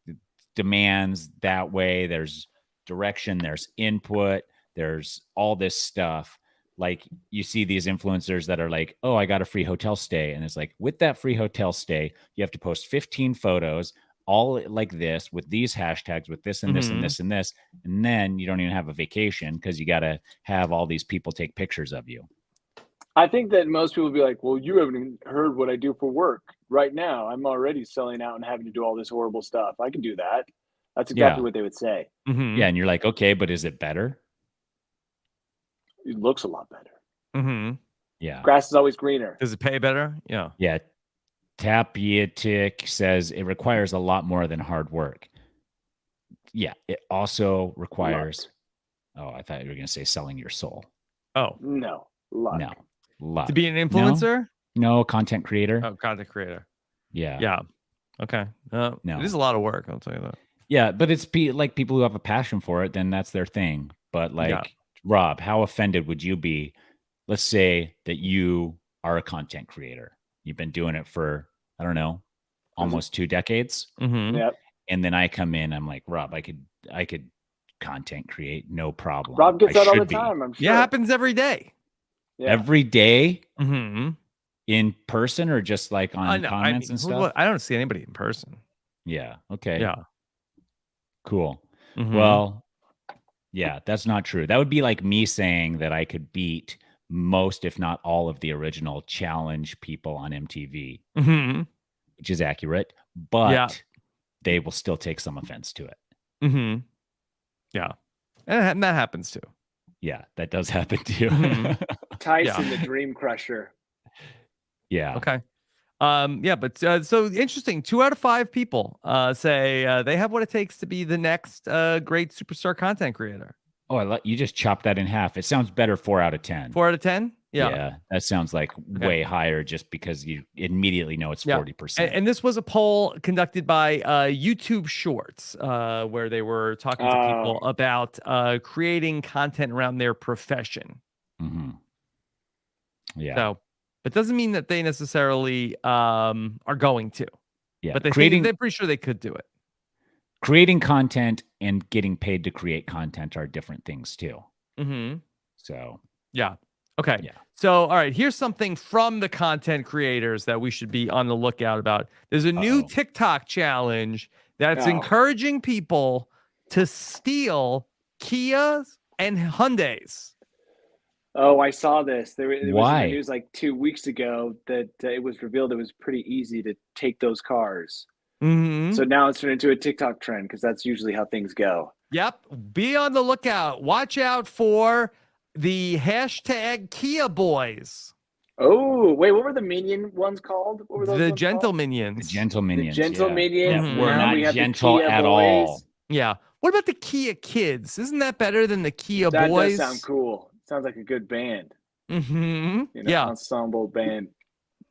demands that way, there's direction, there's input, there's all this stuff. Like you see these influencers that are like, oh, I got a free hotel stay. And it's like, with that free hotel stay, you have to post 15 photos all like this with these hashtags, with this and this and this and this, and then you don't even have a vacation because you got to have all these people take pictures of you. I think that most people would be like, well, you haven't even heard what I do for work right now. I'm already selling out and having to do all this horrible stuff. I can do that. That's exactly what they would say. Yeah. And you're like, okay, but is it better? It looks a lot better. Yeah. Grass is always greener. Does it pay better? Yeah. Yeah. Tapietic says it requires a lot more than hard work. Yeah. It also requires, I thought you were going to say selling your soul. Oh. No. Luck. No. Luck. To be an influencer? No, content creator. Oh, content creator. Yeah. Yeah. Okay. No. It is a lot of work, I'll tell you that. Yeah, but it's like people who have a passion for it, then that's their thing. But like, Rob, how offended would you be? Let's say that you are a content creator. You've been doing it for, I don't know, almost 2 decades. Yep. And then I come in, I'm like, Rob, I could content create, no problem. Rob gets that all the time, I'm sure. Yeah, it happens every day. Yeah. Every day? In person or just like on comments and stuff? I don't see anybody in person. Yeah. Okay. Yeah. Cool. Well, yeah, that's not true. That would be like me saying that I could beat most, if not all, of the original challenge people on MTV, which is accurate, but they will still take some offense to it. Yeah. And that happens too. Yeah, that does happen too. Tyson, the Dream Crusher. Yeah. Okay. But so interesting. 2 out of 5 people say they have what it takes to be the next great superstar content creator. Oh, you just chopped that in half. It sounds better 4 out of 10. 4 out of 10? Yeah. That sounds like way higher just because you immediately know it's 40%. And this was a poll conducted by YouTube Shorts where they were talking to people about creating content around their profession. Yeah. So it doesn't mean that they necessarily are going to. Yeah. But they're pretty sure they could do it. Creating content and getting paid to create content are different things too. So. Yeah. Okay. Yeah. So, all right, here's something from the content creators that we should be on the lookout about. There's a new TikTok challenge that's encouraging people to steal Kias and Hyundais. Oh, I saw this. There was Why? in the news like 2 weeks ago that it was revealed it was pretty easy to take those cars. So now it's turned into a TikTok trend because that's usually how things go. Yep. Be on the lookout. Watch out for the hashtag Kia Boys. Oh, wait, what were the minion ones called? What were those The ones Gentle called? Minions. The Gentle Minions. The Gentle Minions. Yeah, we're Now not we have the gentle Kia at Boys. all. Yeah. What about the Kia Kids? Isn't that better than the Kia That Boys? does sound cool. Sounds like a good band. Yeah. Ensemble band.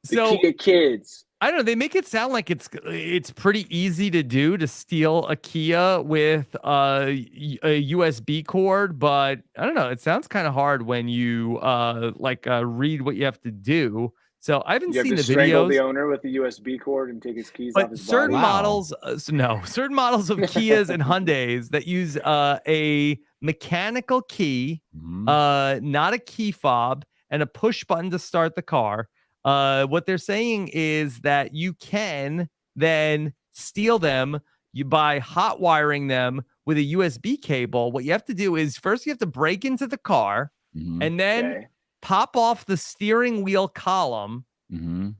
The So Kia Kids. I don't know. They make it sound like it's pretty easy to do to steal a Kia with a USB cord, but I don't know. It sounds kind of hard when you read what you have to do. So I haven't You seen have the to strangle videos. the owner with a USB cord and take his keys off But his certain body. models, certain models of Kias and Hyundais that use a mechanical key, not a key fob, and a push button to start the car. What they're saying is that you can then steal them by hot wiring them with a USB cable. What you have to do is first you have to break into the car and then pop off the steering wheel column and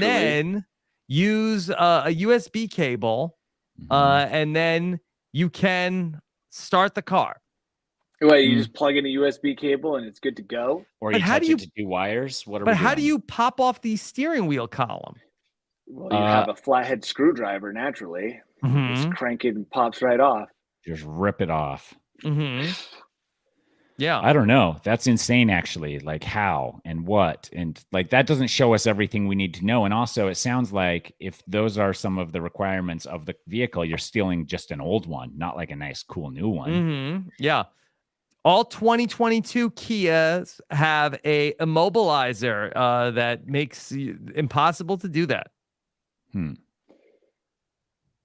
then use a USB cable and then you can start the car. Wait, you just plug in a USB cable and it's good to go? Or you touch it to 2 wires? What are we But how do doing? you pop off the steering wheel column? Well, you have a flathead screwdriver naturally. Just crank it and pops right off. Just rip it off. Yeah. I don't know. That's insane, actually. Like how and what. And like that doesn't show us everything we need to know. And also, it sounds like if those are some of the requirements of the vehicle, you're stealing just an old one, not like a nice, cool new one. Yeah. All 2022 Kias have a immobilizer that makes it impossible to do that.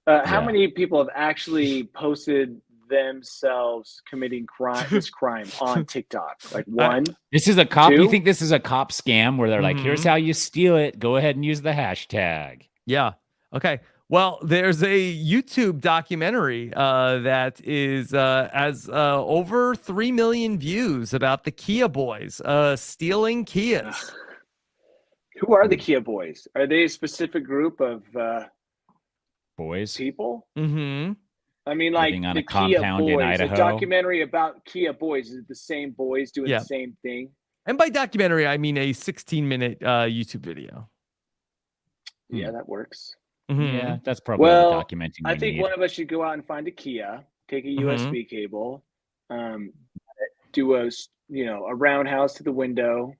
How many people have actually posted themselves committing this crime on TikTok? Like one? This is a cop. 2? You think this is a cop scam where they're like, here's how you steal it. Go ahead and use the hashtag. Yeah. Okay. Well, there's a YouTube documentary that is has over 3 million views about the Kia boys stealing Kias. Who are the Kia boys? Are they a specific group of boys people? Mm-hmm. I mean, like living on the a Kia compound in boys, a Idaho. documentary about Kia boys. Is it the same boys doing Yeah. the same thing? And by documentary, I mean a 16-minute YouTube video. Yeah, that works. Mm-hmm. Yeah, that's probably Well, all the documenting I we think need. one of us should go out and find a Kia, take a Mhm. USB cable, do a roundhouse to the window,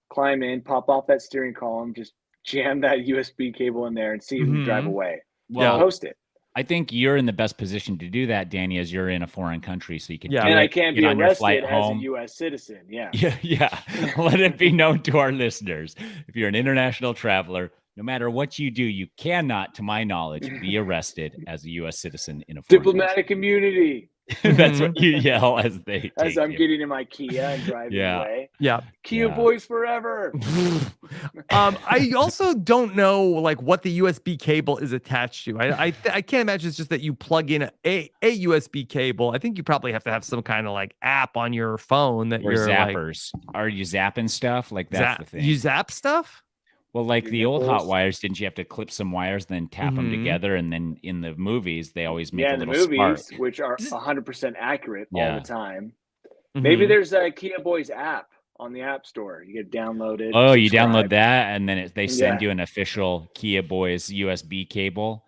climb in, pop off that steering column, just jam that USB cable in there, and see if we can drive Mhm. away. Well, Post it. I think you're in the best position to do that, Danny, as you're in a foreign country, so you can Yeah. do And it, I can't get be on your flight arrested as a home. U.S. citizen. Yeah. Yeah. Let it be known to our listeners. If you're an international traveler, no matter what you do, you cannot, to my knowledge, be arrested as a U.S. citizen in a foreign Diplomatic immunity. country. That's what you yell as they As take I'm you. getting in my Kia and driving Yeah. away. Yeah. Kia Yeah. boys forever. I also don't know like what the USB cable is attached to. I can't imagine it's just that you plug in a USB cable. I think you probably have to have some kind of like app on your phone that Or you're zappers. Are you zapping stuff? Like that's the thing. You zap stuff? Well, like Your the old hot nipples. wires, didn't you have to clip some wires, then tap them Mhm. together? And then in the movies, they always make Yeah, a in the little movies, spark. which are 100% accurate all Yeah. the time. Maybe Mhm. there's a Kia Boys app on the App Store. You get downloaded. Oh, you download subscribe. that, and then they send Yeah. you an official Kia Boys USB cable.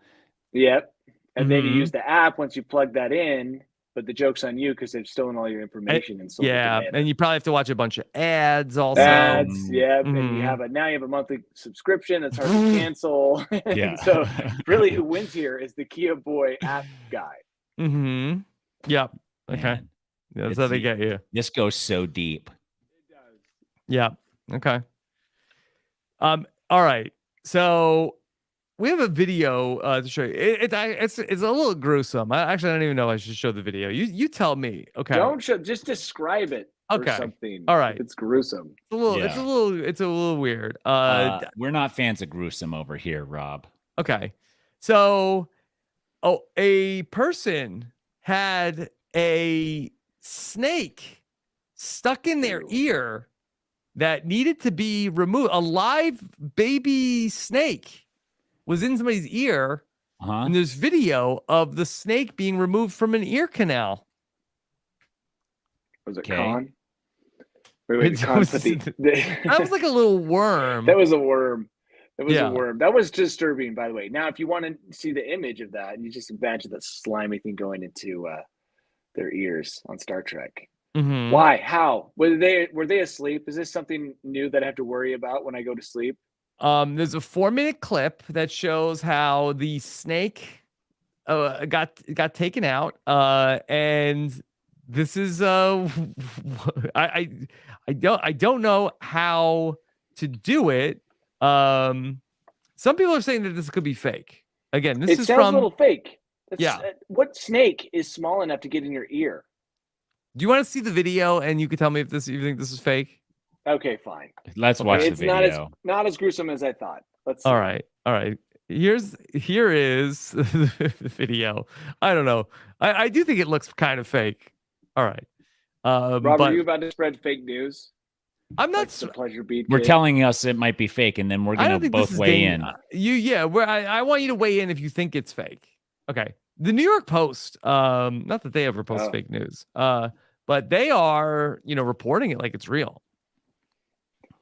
Yep. And then you Mhm. use the app once you plug that in, but the joke's on you because they've stolen all your information and sold it to Yeah, Meta. and you probably have to watch a bunch of ads also. Ads, yeah, and Mhm. you have a monthly subscription that's hard to cancel. Yeah. And so really who wins here is the Kia Boy app guy. Mm-hmm. Yep. Okay. Man, That's it's how they the- get you. this goes so deep. Yeah. Okay. All right. So we have a video to show you. It's a little gruesome. I don't even know if I should show the video. You tell me. Okay. Don't show, just describe it or Okay. something. All right. It's gruesome. It's a little weird. We're not fans of gruesome over here, Rob. Okay. So, a person had a snake stuck in their Ew. ear that needed to be removed. A live baby snake was in somebody's ear, Huh? and there's video of the snake being removed from an ear canal. Was it Okay. Khan? Wait, It Khan was- put That was like a little worm. That was a worm. That was Yeah. a worm. That was disturbing, by the way. Now, if you want to see the image of that, you just imagine that slimy thing going into their ears on Star Trek. Mhm. Why? How? Were they asleep? Is this something new that I have to worry about when I go to sleep? There's a 4-minute clip that shows how the snake got taken out. And this is I don't know how to do it. Some people are saying that this could be fake. Again, this It is sounds from. a little fake. Yeah. What snake is small enough to get in your ear? Do you want to see the video and you can tell me if you think this is fake? Okay, fine. Let's watch the It's video. not as gruesome as I thought. Let's see. All right. Here is the video. I don't know. I do think it looks kind of fake. All right. Rob, but are you about to spread fake news? I'm not. Like the pleasure beat. We're did? telling us it might be fake, and then we're I going don't to think this both is weigh dang- in. Where I want you to weigh in if you think it's fake. Okay. The New York Post, not that they ever post Oh. fake news, but they are, reporting it like it's real.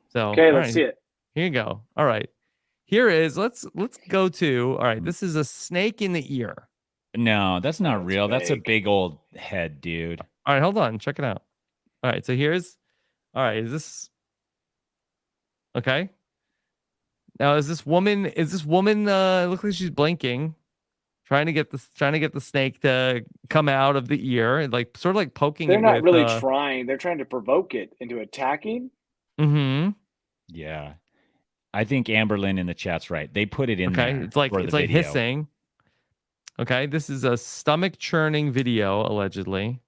So Okay, all let's right, see it. Here you go. All right. Here is let's go to. All right. This is a snake in the ear. No, that's not That's real. That's a fake. big old head, dude. All right, hold on. Check it out. All right. So here's. All right. Is this okay? Now is this woman? Looks like she's blinking, trying to get the snake to come out of the ear, and like sort of like poking. They're it not with, really trying. They're trying to provoke it into attacking. Mm-hmm. Yeah. I think Amberlynn in the chat's right. They put it in Okay. there. It's like for the video. hissing. Okay. This is a stomach churning video, allegedly.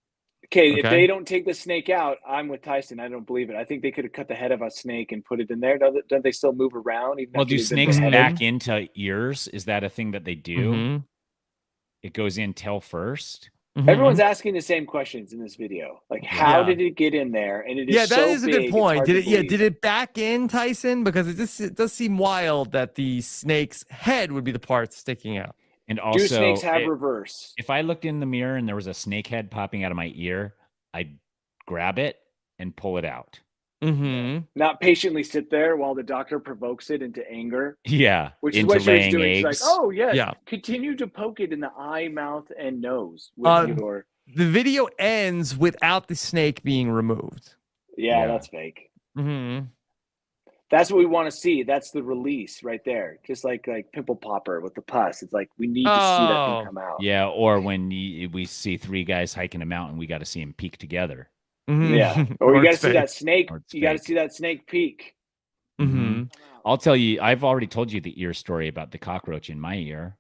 Okay, if they don't take the snake out, I'm with Tyson. I don't believe it. I think they could have cut the head of a snake and put it in there. Don't they still move around? Even Well, after do they've been snakes beheaded? back into ears? Is that a thing that they do? Mm-hmm. It goes in tail first. Mm-hmm. Everyone's asking the same questions in this video. Like, how did it get in there? And it is that is a good point. Did it back in, Tyson? Because it does seem wild that the snake's head would be the part sticking out. And also, do snakes have reverse? If I looked in the mirror and there was a snake head popping out of my ear, I'd grab it and pull it out. Mm-hmm. Not patiently sit there while the doctor provokes it into anger. Yeah, which is what she was doing. She's like, "Oh yeah, continue to poke it in the eye, mouth, and nose with your." The video ends without the snake being removed. Yeah, that's fake. Mm-hmm. That's what we want to see. That's the release right there. Just like pimple popper with the pus. It's like we need to see that thing come out. Yeah, or when we see three guys hiking a mountain, we got to see them peek together. Mm-hmm. Yeah, or you got to see that snake. You got to see that snake peek. Mm-hmm. I'll tell you. I've already told you the ear story about the cockroach in my ear.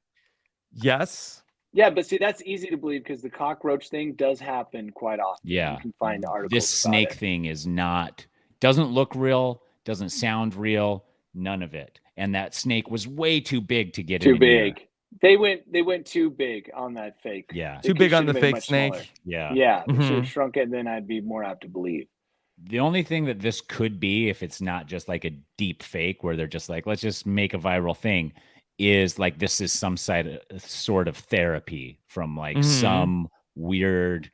Yes. Yeah, but see, that's easy to believe because the cockroach thing does happen quite often. Yeah, you can find articles. This snake thing is doesn't look real, doesn't sound real, none of it. And that snake was way too big to get in. Too big. They went too big on that fake. Yeah, too big on the fake snake. Smaller. Yeah, yeah. They should have shrunk it, and then I'd be more apt to believe. The only thing that this could be, if it's not just like a deep fake where they're just like, let's just make a viral thing, is like this is some sort of therapy from like some weird,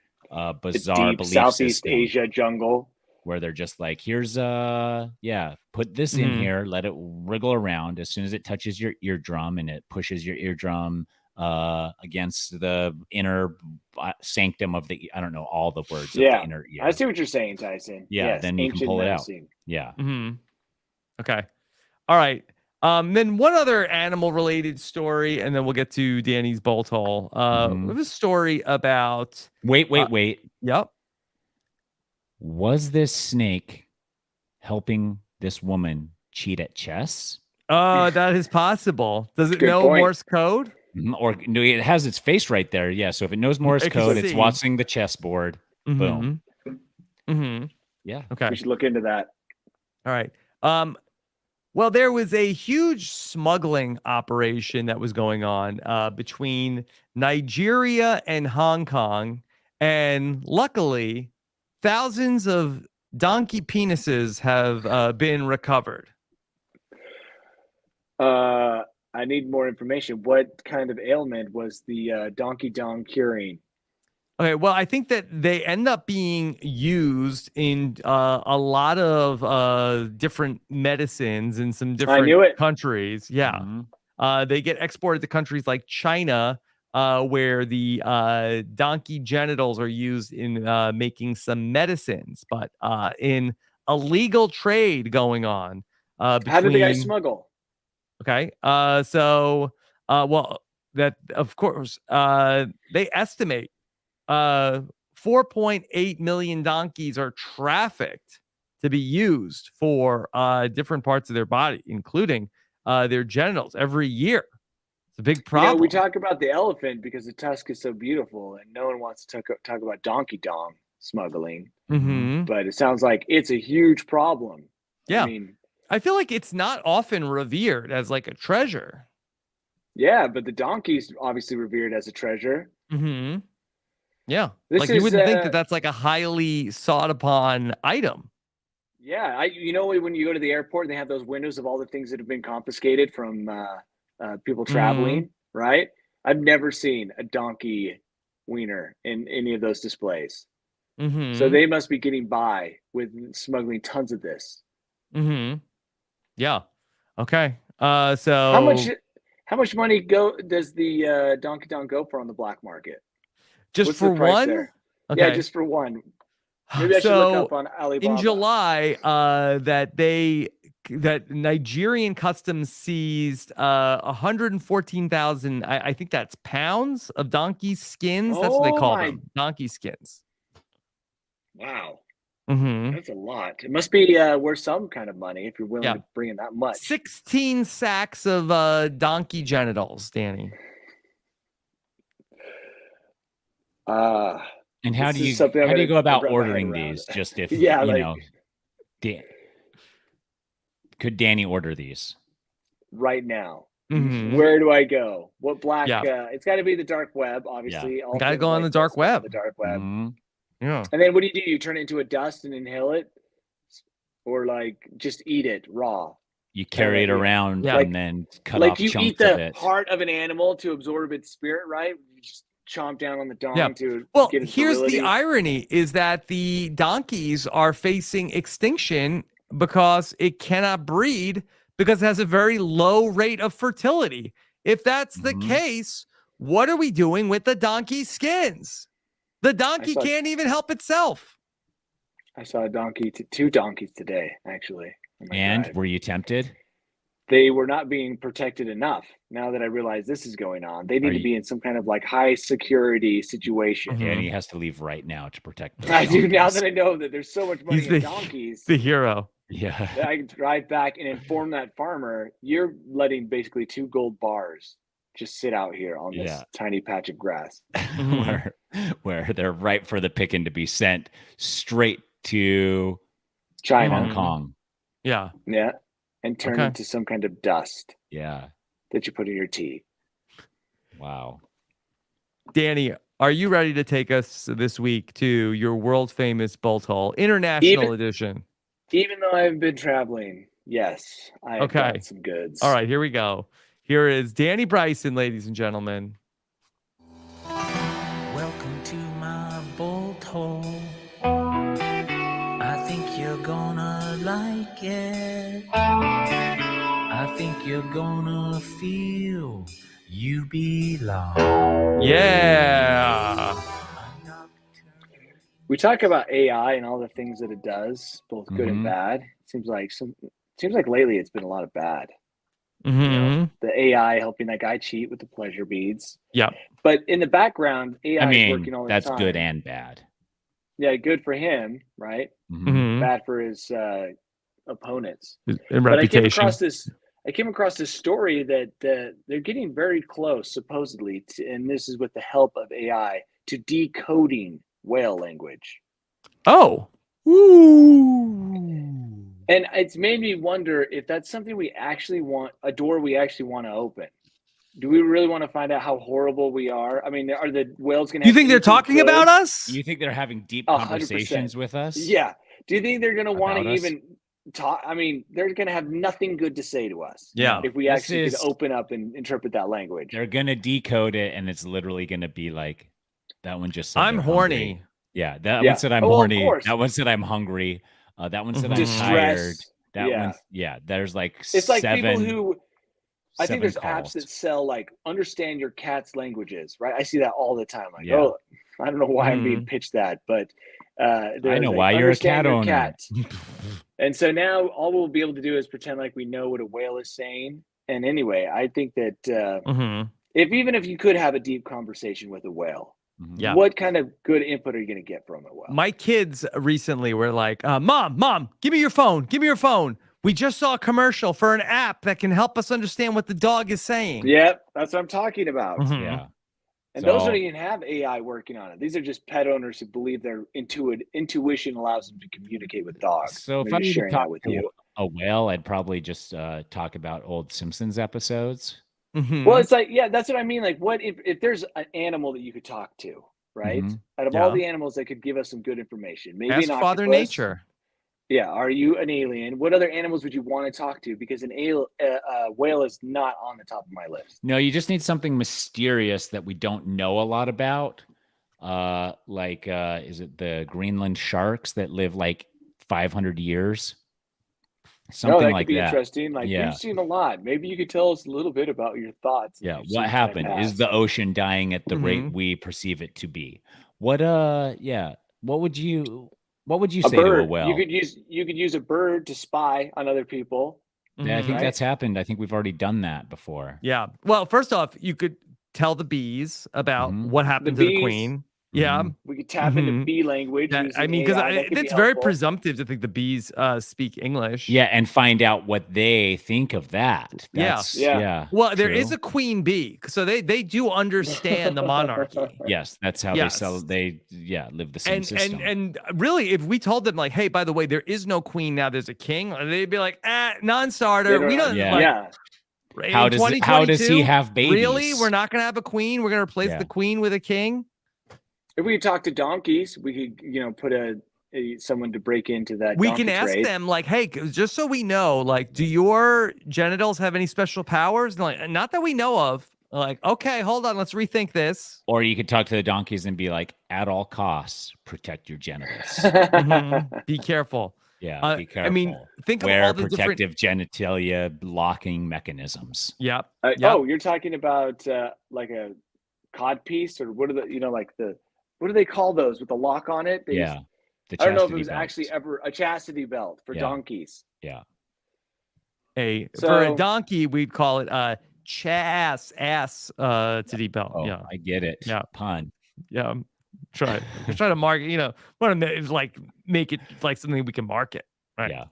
bizarre belief Southeast system Asia jungle where they're just like, here's put this in here, let it wriggle around. As soon as it touches your eardrum and it pushes your eardrum against the inner sanctum of the, I don't know all the words. Of the inner ear. I see what you're saying, Tyson. Yeah, yes, then you can pull medicine. it out. Yeah. Mm-hmm. Okay. All right. Then one other animal related story, and then we'll get to Danny's bolt hole. We have a story about. Wait. Yep. Was this snake helping this woman cheat at chess? That is possible. Does it know Morse code? Or no, it has its face right there. Yeah. So if it knows Morse code, it's watching the chessboard. Boom. Mm-hmm. Yeah. Okay. We should look into that. All right. Well, there was a huge smuggling operation that was going on between Nigeria and Hong Kong. And luckily, thousands of donkey penises have been recovered. I need more information. What kind of ailment was the donkey dong curing? Okay, well, I think that they end up being used in a lot of different medicines in some different countries. Yeah. They get exported to countries like China, where the donkey genitals are used in making some medicines, but in a legal trade going on. How did the guy smuggle? Okay. Well, that, of course, they estimate 4.8 million donkeys are trafficked to be used for different parts of their body, including their genitals every year. It's a big problem. We talk about the elephant because the tusk is so beautiful, and no one wants to talk about donkey dong smuggling. But it sounds like it's a huge problem. Yeah. I feel like it's not often revered as like a treasure. Yeah, but the donkey's obviously revered as a treasure. Yeah, like you wouldn't think that that's like a highly sought upon item. Yeah, when you go to the airport and they have those windows of all the things that have been confiscated from people traveling, right? I've never seen a donkey wiener in any of those displays. So they must be getting by with smuggling tons of this. Yeah. Okay. So how much money does the donkey dong go for on the black market? Just What's for the price one? there? Okay. Yeah, just for one. Maybe I should look up on Alibaba. In July, that Nigerian customs seized 114,000. I think that's pounds of donkey skins. That's what they call them, donkey skins. Wow. That's a lot. It must be worth some kind of money if you're willing to bring in that much. 16 sacks of donkey genitals, Danny. And how This do is you something I'm how do you gonna go about wrap my head ordering around. these? Just if Yeah, you like know, could Danny order these? right now. Mhm. Where do I go? What black? Yeah. It's got to be the dark web, obviously. All Gotta things go on like the dark this stuff on web. the dark web. Mhm. Yeah. And then what do? You turn it into a dust and inhale it, or like just eat it raw? You carry it idea. around Yeah. and then cut Like off you eat chunks of the it. heart of an animal to absorb its spirit, right? You just chomp down on the dong Yeah. to Well, get its here's virility. the irony is that the donkeys are facing extinction because it cannot breed because it has a very low rate of fertility. If that's the Mhm. case, what are we doing with the donkey skins? The donkey saw- can't even help itself. I saw a donkey, two donkeys today, actually. on my And drive. were you tempted? They were not being protected enough. Now that I realize this is going on, they need to be in some kind of like high security situation. Mhm. Danny has to leave right now to protect those I do now donkeys. that I know that there's so much money He's in the- donkeys. The hero. Yeah. That I can drive back and inform that farmer, you're letting basically 2 gold bars just sit out here on this Yeah. tiny patch of grass. where they're ripe for the picking to be sent straight to China. Hong Mhm. Kong. Yeah. Yeah. And turn Okay. into some kind of dust Yeah. that you put in your tea. Wow. Danny, are you ready to take us this week to your world famous Bolt Hole International Edition? Even though I've been traveling, yes, I have Okay. got some goods. All right, here we go. Here is Danny Bryson, ladies and gentlemen. Welcome to my bolt hole. I think you're gonna like it. I think you're gonna feel you belong. Yeah. We talk about AI and all the things that it does, both good and Mhm. bad. Seems like lately it's been a lot of bad. Mm-hmm. The AI helping that guy cheat with the pleasure beads. Yeah. But in the background, AI I is mean, working all the that's time. good and bad. Yeah, good for him, right? Mhm. Mm-hmm. Bad for his opponents. And But I came reputation. across this story that they're getting very close, supposedly, and this is with the help of AI, to decoding whale language. Oh. Ooh. And it's made me wonder if that's something we actually want, a door we actually want to open. Do we really want to find out how horrible we are? I mean, are the whales going to? You think they're talking about us? You think they're having deep 100%. conversations with us? Yeah. Do you think they're going to want About to us? even talk? I mean, they're going to have nothing good to say to us. Yeah. If we This actually could is- open up and interpret that language. They're gonna decode it, and it's literally gonna be like that one just said I'm they're horny. hungry. Yeah, that Yeah. one said I'm Oh, well, of horny. course. That one said I'm hungry. That one said I'm Distress. tired. That Yeah. one, yeah. There's like It's like seven. people who I think there's calls. apps that sell like understand your cat's languages, right? I see that all the time. Like, Yeah. oh, I don't know why I'm being Mhm. pitched that, but I there's know like, why you're a understand cat your owner. cat. And so now all we'll be able to do is pretend like we know what a whale is saying. And anyway, I think that Mm-hmm. even if you could have a deep conversation with a whale, Mhm. Yeah. what kind of good input are you going to get from a whale? My kids recently were like, Mom, give me your phone. Give me your phone. We just saw a commercial for an app that can help us understand what the dog is saying. Yep, that's what I'm talking about. Mhm. Yeah. And those So- don't even have AI working on it. These are just pet owners who believe their intuition allows them to communicate with dogs. So if They're I just were to sharing talk that with to you. a whale, I'd probably just talk about old Simpsons episodes. Mhm. Well, it's like, yeah, that's what I mean. Like, what if there's an animal that you could talk to, right? Mhm. Out of all Yeah. the animals that could give us some good information, maybe Ask an Father octopus. Nature. Yeah, are you an alien? What other animals would you want to talk to? Because whale is not on the top of my list. No, you just need something mysterious that we don't know a lot about. Is it the Greenland sharks that live like 500 years? Something that like could be that. interesting. Like, Yeah. we've seen a lot. Maybe you could tell us a little bit about your thoughts. that Yeah. you've seen What in happened? time Is past. the ocean dying at the rate Mhm. we perceive it to be? What would you a say to a bird? whale? You could use a bird to spy on other people. Yeah, I Mhm. think Right? that's happened. I think we've already done that before. Yeah. Well, first off, you could tell the bees about Mhm. what happened The to the bees- queen. Yeah. We could tap into bee language. I using mean, because AI. That could be it's very helpful. presumptive to think the bees speak English. Yeah, and find out what they think of that. That's Yeah. Well, there true. is a queen bee, so they do understand the monarchy. Yes, that's how Yes. they live the same system. And really, if we told them like, hey, by the way, there is no queen now, there's a king, they'd be like, non-starter. We don't. Yeah. Like, How does he have babies? Really, we're not gonna have a queen. We're gonna replace the queen with a king. If we could talk to donkeys, we could, put someone to break into that. We can ask them like, hey, just so we know, like, do your genitals have any special powers? And like, not that we know of. Like, okay, hold on, let's rethink this. Or you could talk to the donkeys and be like, at all costs, protect your genitals. Be careful. Yeah, be careful. I mean, think Wear of all the protective genitalia blocking mechanisms. Yep. Oh, you're talking about like a cod piece, or what are the what do they call those with the lock on it? The I don't know if it was belts. actually ever a chastity belt for donkeys. Yeah. For a donkey, we'd call it a titty belt. Oh, I get it. Yeah. Pun. Yeah. Try to market, want to like make it like something we can market. Right. Yeah.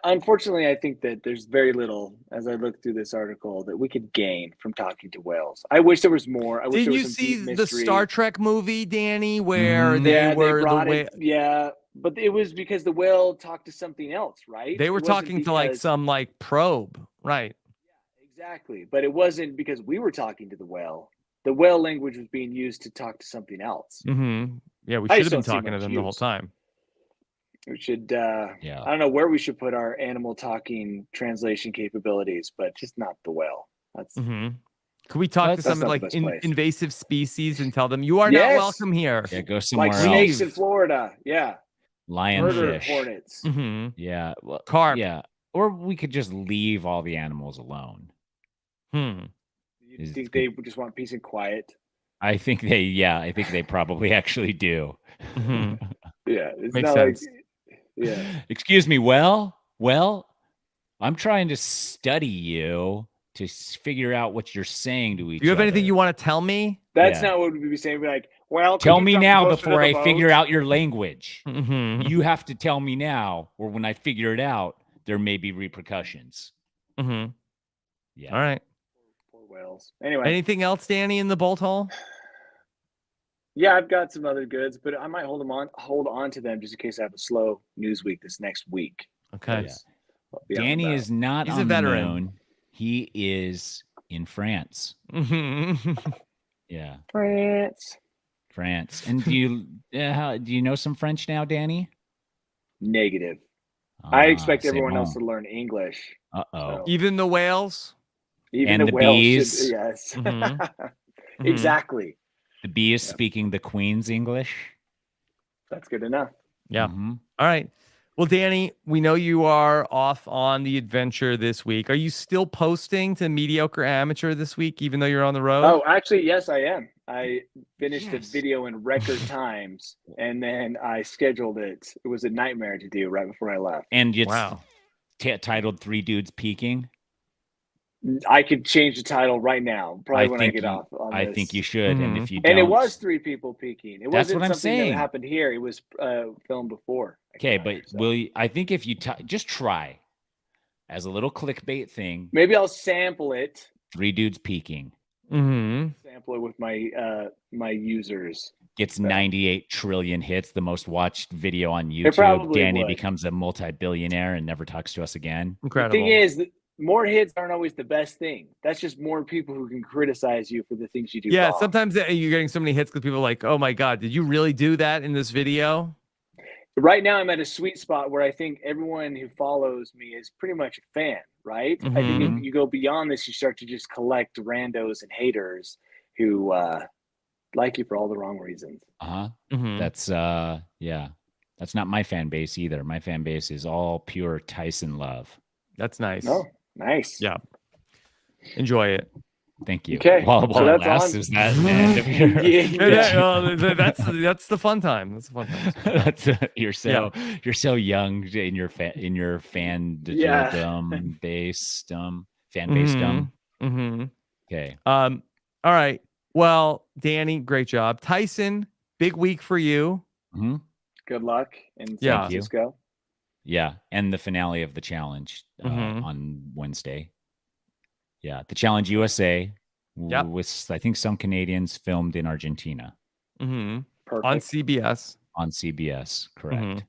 Unfortunately, I think that there's very little, as I look through this article, that we could gain from talking to whales. I wish there was more. Did you see the Star Trek movie, Danny, where they were the whale? Yeah, but it was because the whale talked to something else, right? They were talking to like some like probe, right? Yeah, exactly. But it wasn't because we were talking to the whale. The whale language was being used to talk to something else. Mm-hmm. Yeah, we should have been talking to them the whole time. We should, I don't know where we should put our animal talking translation capabilities, but just not the whale. That's. Could we talk to some like invasive species and tell them you are not welcome here? Yeah, go somewhere else. Like snakes in Florida. Yeah. Lionfish. Hornets. Yeah. Well, carp. Yeah. Or we could just leave all the animals alone. You think they just want peace and quiet? I think they probably actually do. Yeah. It's Makes not sense. Excuse me. Well, I'm trying to study you to figure out what you're saying to each other. Do you have anything you want to tell me? That's not what we'd be saying. We'd be like, well, tell me now before I figure out your language. You have to tell me now, or when I figure it out, there may be repercussions. Yeah. All right. Poor whales. Anyway. Anything else, Danny, in the bolt hole? Yeah, I've got some other goods, but I might hold on to them just in case I have a slow news week this next week. Okay. Danny is not He's on a veteran. the moon. He is in France. Yeah. France. And do you know some French now, Danny? Negative. I expect everyone else to learn English. So. Even the whales? Even the whales bees? Yes. Exactly. The bee is speaking the Queen's English. That's good enough. Yeah. All right. Well, Danny, we know you are off on the adventure this week. Are you still posting to Mediocre Amateur this week, even though you're on the road? Oh, actually, yes, I am. I finished the video in record times, and then I scheduled it. It was a nightmare to do right before I left. And it's titled 3 Dudes Peeking. I could change the title right now, probably when I get off. I think you should, and if you don't, and it was 3 people peeking. It that's wasn't what I'm something saying. that happened here. It was filmed before. Okay, but I think if you just try as a little clickbait thing, maybe I'll sample it. 3 Dudes Peeking. Sample it with my my users. Gets 98 trillion hits, the most watched video on YouTube. Danny becomes a multi-billionaire and never talks to us again. Incredible. The thing is, more hits aren't always the best thing. That's just more people who can criticize you for the things you do. Yeah, wrong. sometimes you're getting so many hits because people are like, oh my God, did you really do that in this video? Right now, I'm at a sweet spot where I think everyone who follows me is pretty much a fan, right? I think you go beyond this, you start to just collect randos and haters who like you for all the wrong reasons. That's that's not my fan base either. My fan base is all pure Tyson love. That's nice. Oh, nice. Yeah. Enjoy it. Thank you. Okay. While it lasts, is that the end of your... that's the fun time. That's the fun time. You're so young in your fan base. Okay. All right. Well, Danny, great job. Tyson, big week for you. Mm-hmm. Good luck in San Yeah. Francisco. Yeah, and the finale of the challenge on Wednesday. Yeah, the Challenge USA with I think some Canadians filmed in Argentina. Mm-hmm. Perfect. On CBS. On CBS, correct.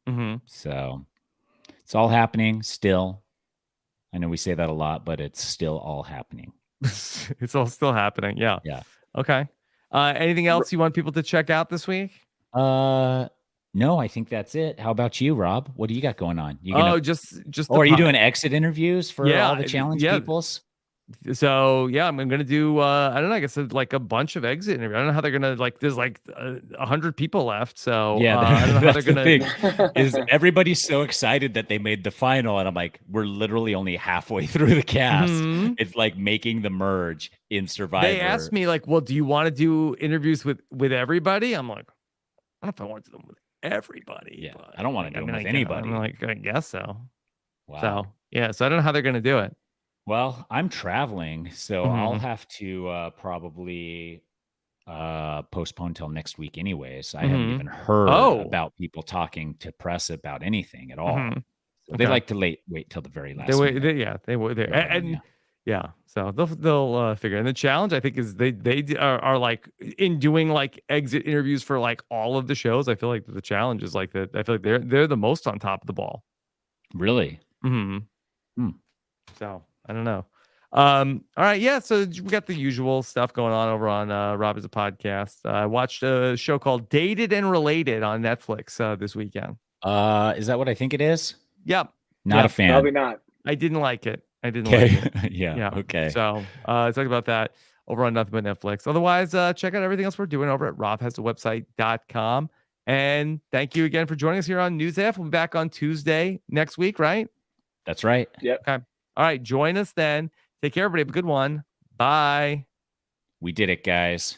Mm-hmm. So it's all happening still. I know we say that a lot, but it's still all happening. It's all still happening. Yeah. Yeah. Okay. Anything else you want people to check out this week? No, I think that's it. How about you, Rob? What do you got going on? You gonna, just. Or are you doing exit interviews for all the challenge yeah. peoples? So yeah, I'm gonna do. I don't know. I guess like a bunch of exit interviews. I don't know how they're gonna like. There's like 100 people left. So yeah, I don't know how they're gonna. The is everybody's so excited that they made the final, and I'm like, we're literally only halfway through the cast. Mm-hmm. It's like making the merge in Survivor. They asked me like, well, do you want to do interviews with everybody? I'm like, I don't know if I want to do them with everybody. Yeah, but I don't want to do them with I anybody. I'm like, I guess so. Wow. So yeah, so I don't know how they're gonna do it. Well, I'm traveling, so I'll have to probably postpone till next week anyways. I haven't even heard about people talking to press about anything at all. So they like to wait till the very last minute. They were there. And so they'll figure. And the challenge, I think, is they are like in doing like exit interviews for like all of the shows. I feel like the challenge is like that. I feel like they're the most on top of the ball. Really? So I don't know. All right, yeah. So we got the usual stuff going on over on Rob is a Podcast. I watched a show called Dated and Related on Netflix this weekend. Is that what I think it is? Yep. Not a fan. Probably not. I didn't like it. Like it. Yeah. Okay. So talk about that over on Nothing But Netflix. Otherwise, check out everything else we're doing over at robhasawebsite.com. And thank you again for joining us here on News AF. We'll be back on Tuesday next week, right? That's right. Yep. Okay. All right. Join us then. Take care, everybody. Have a good one. Bye. We did it, guys.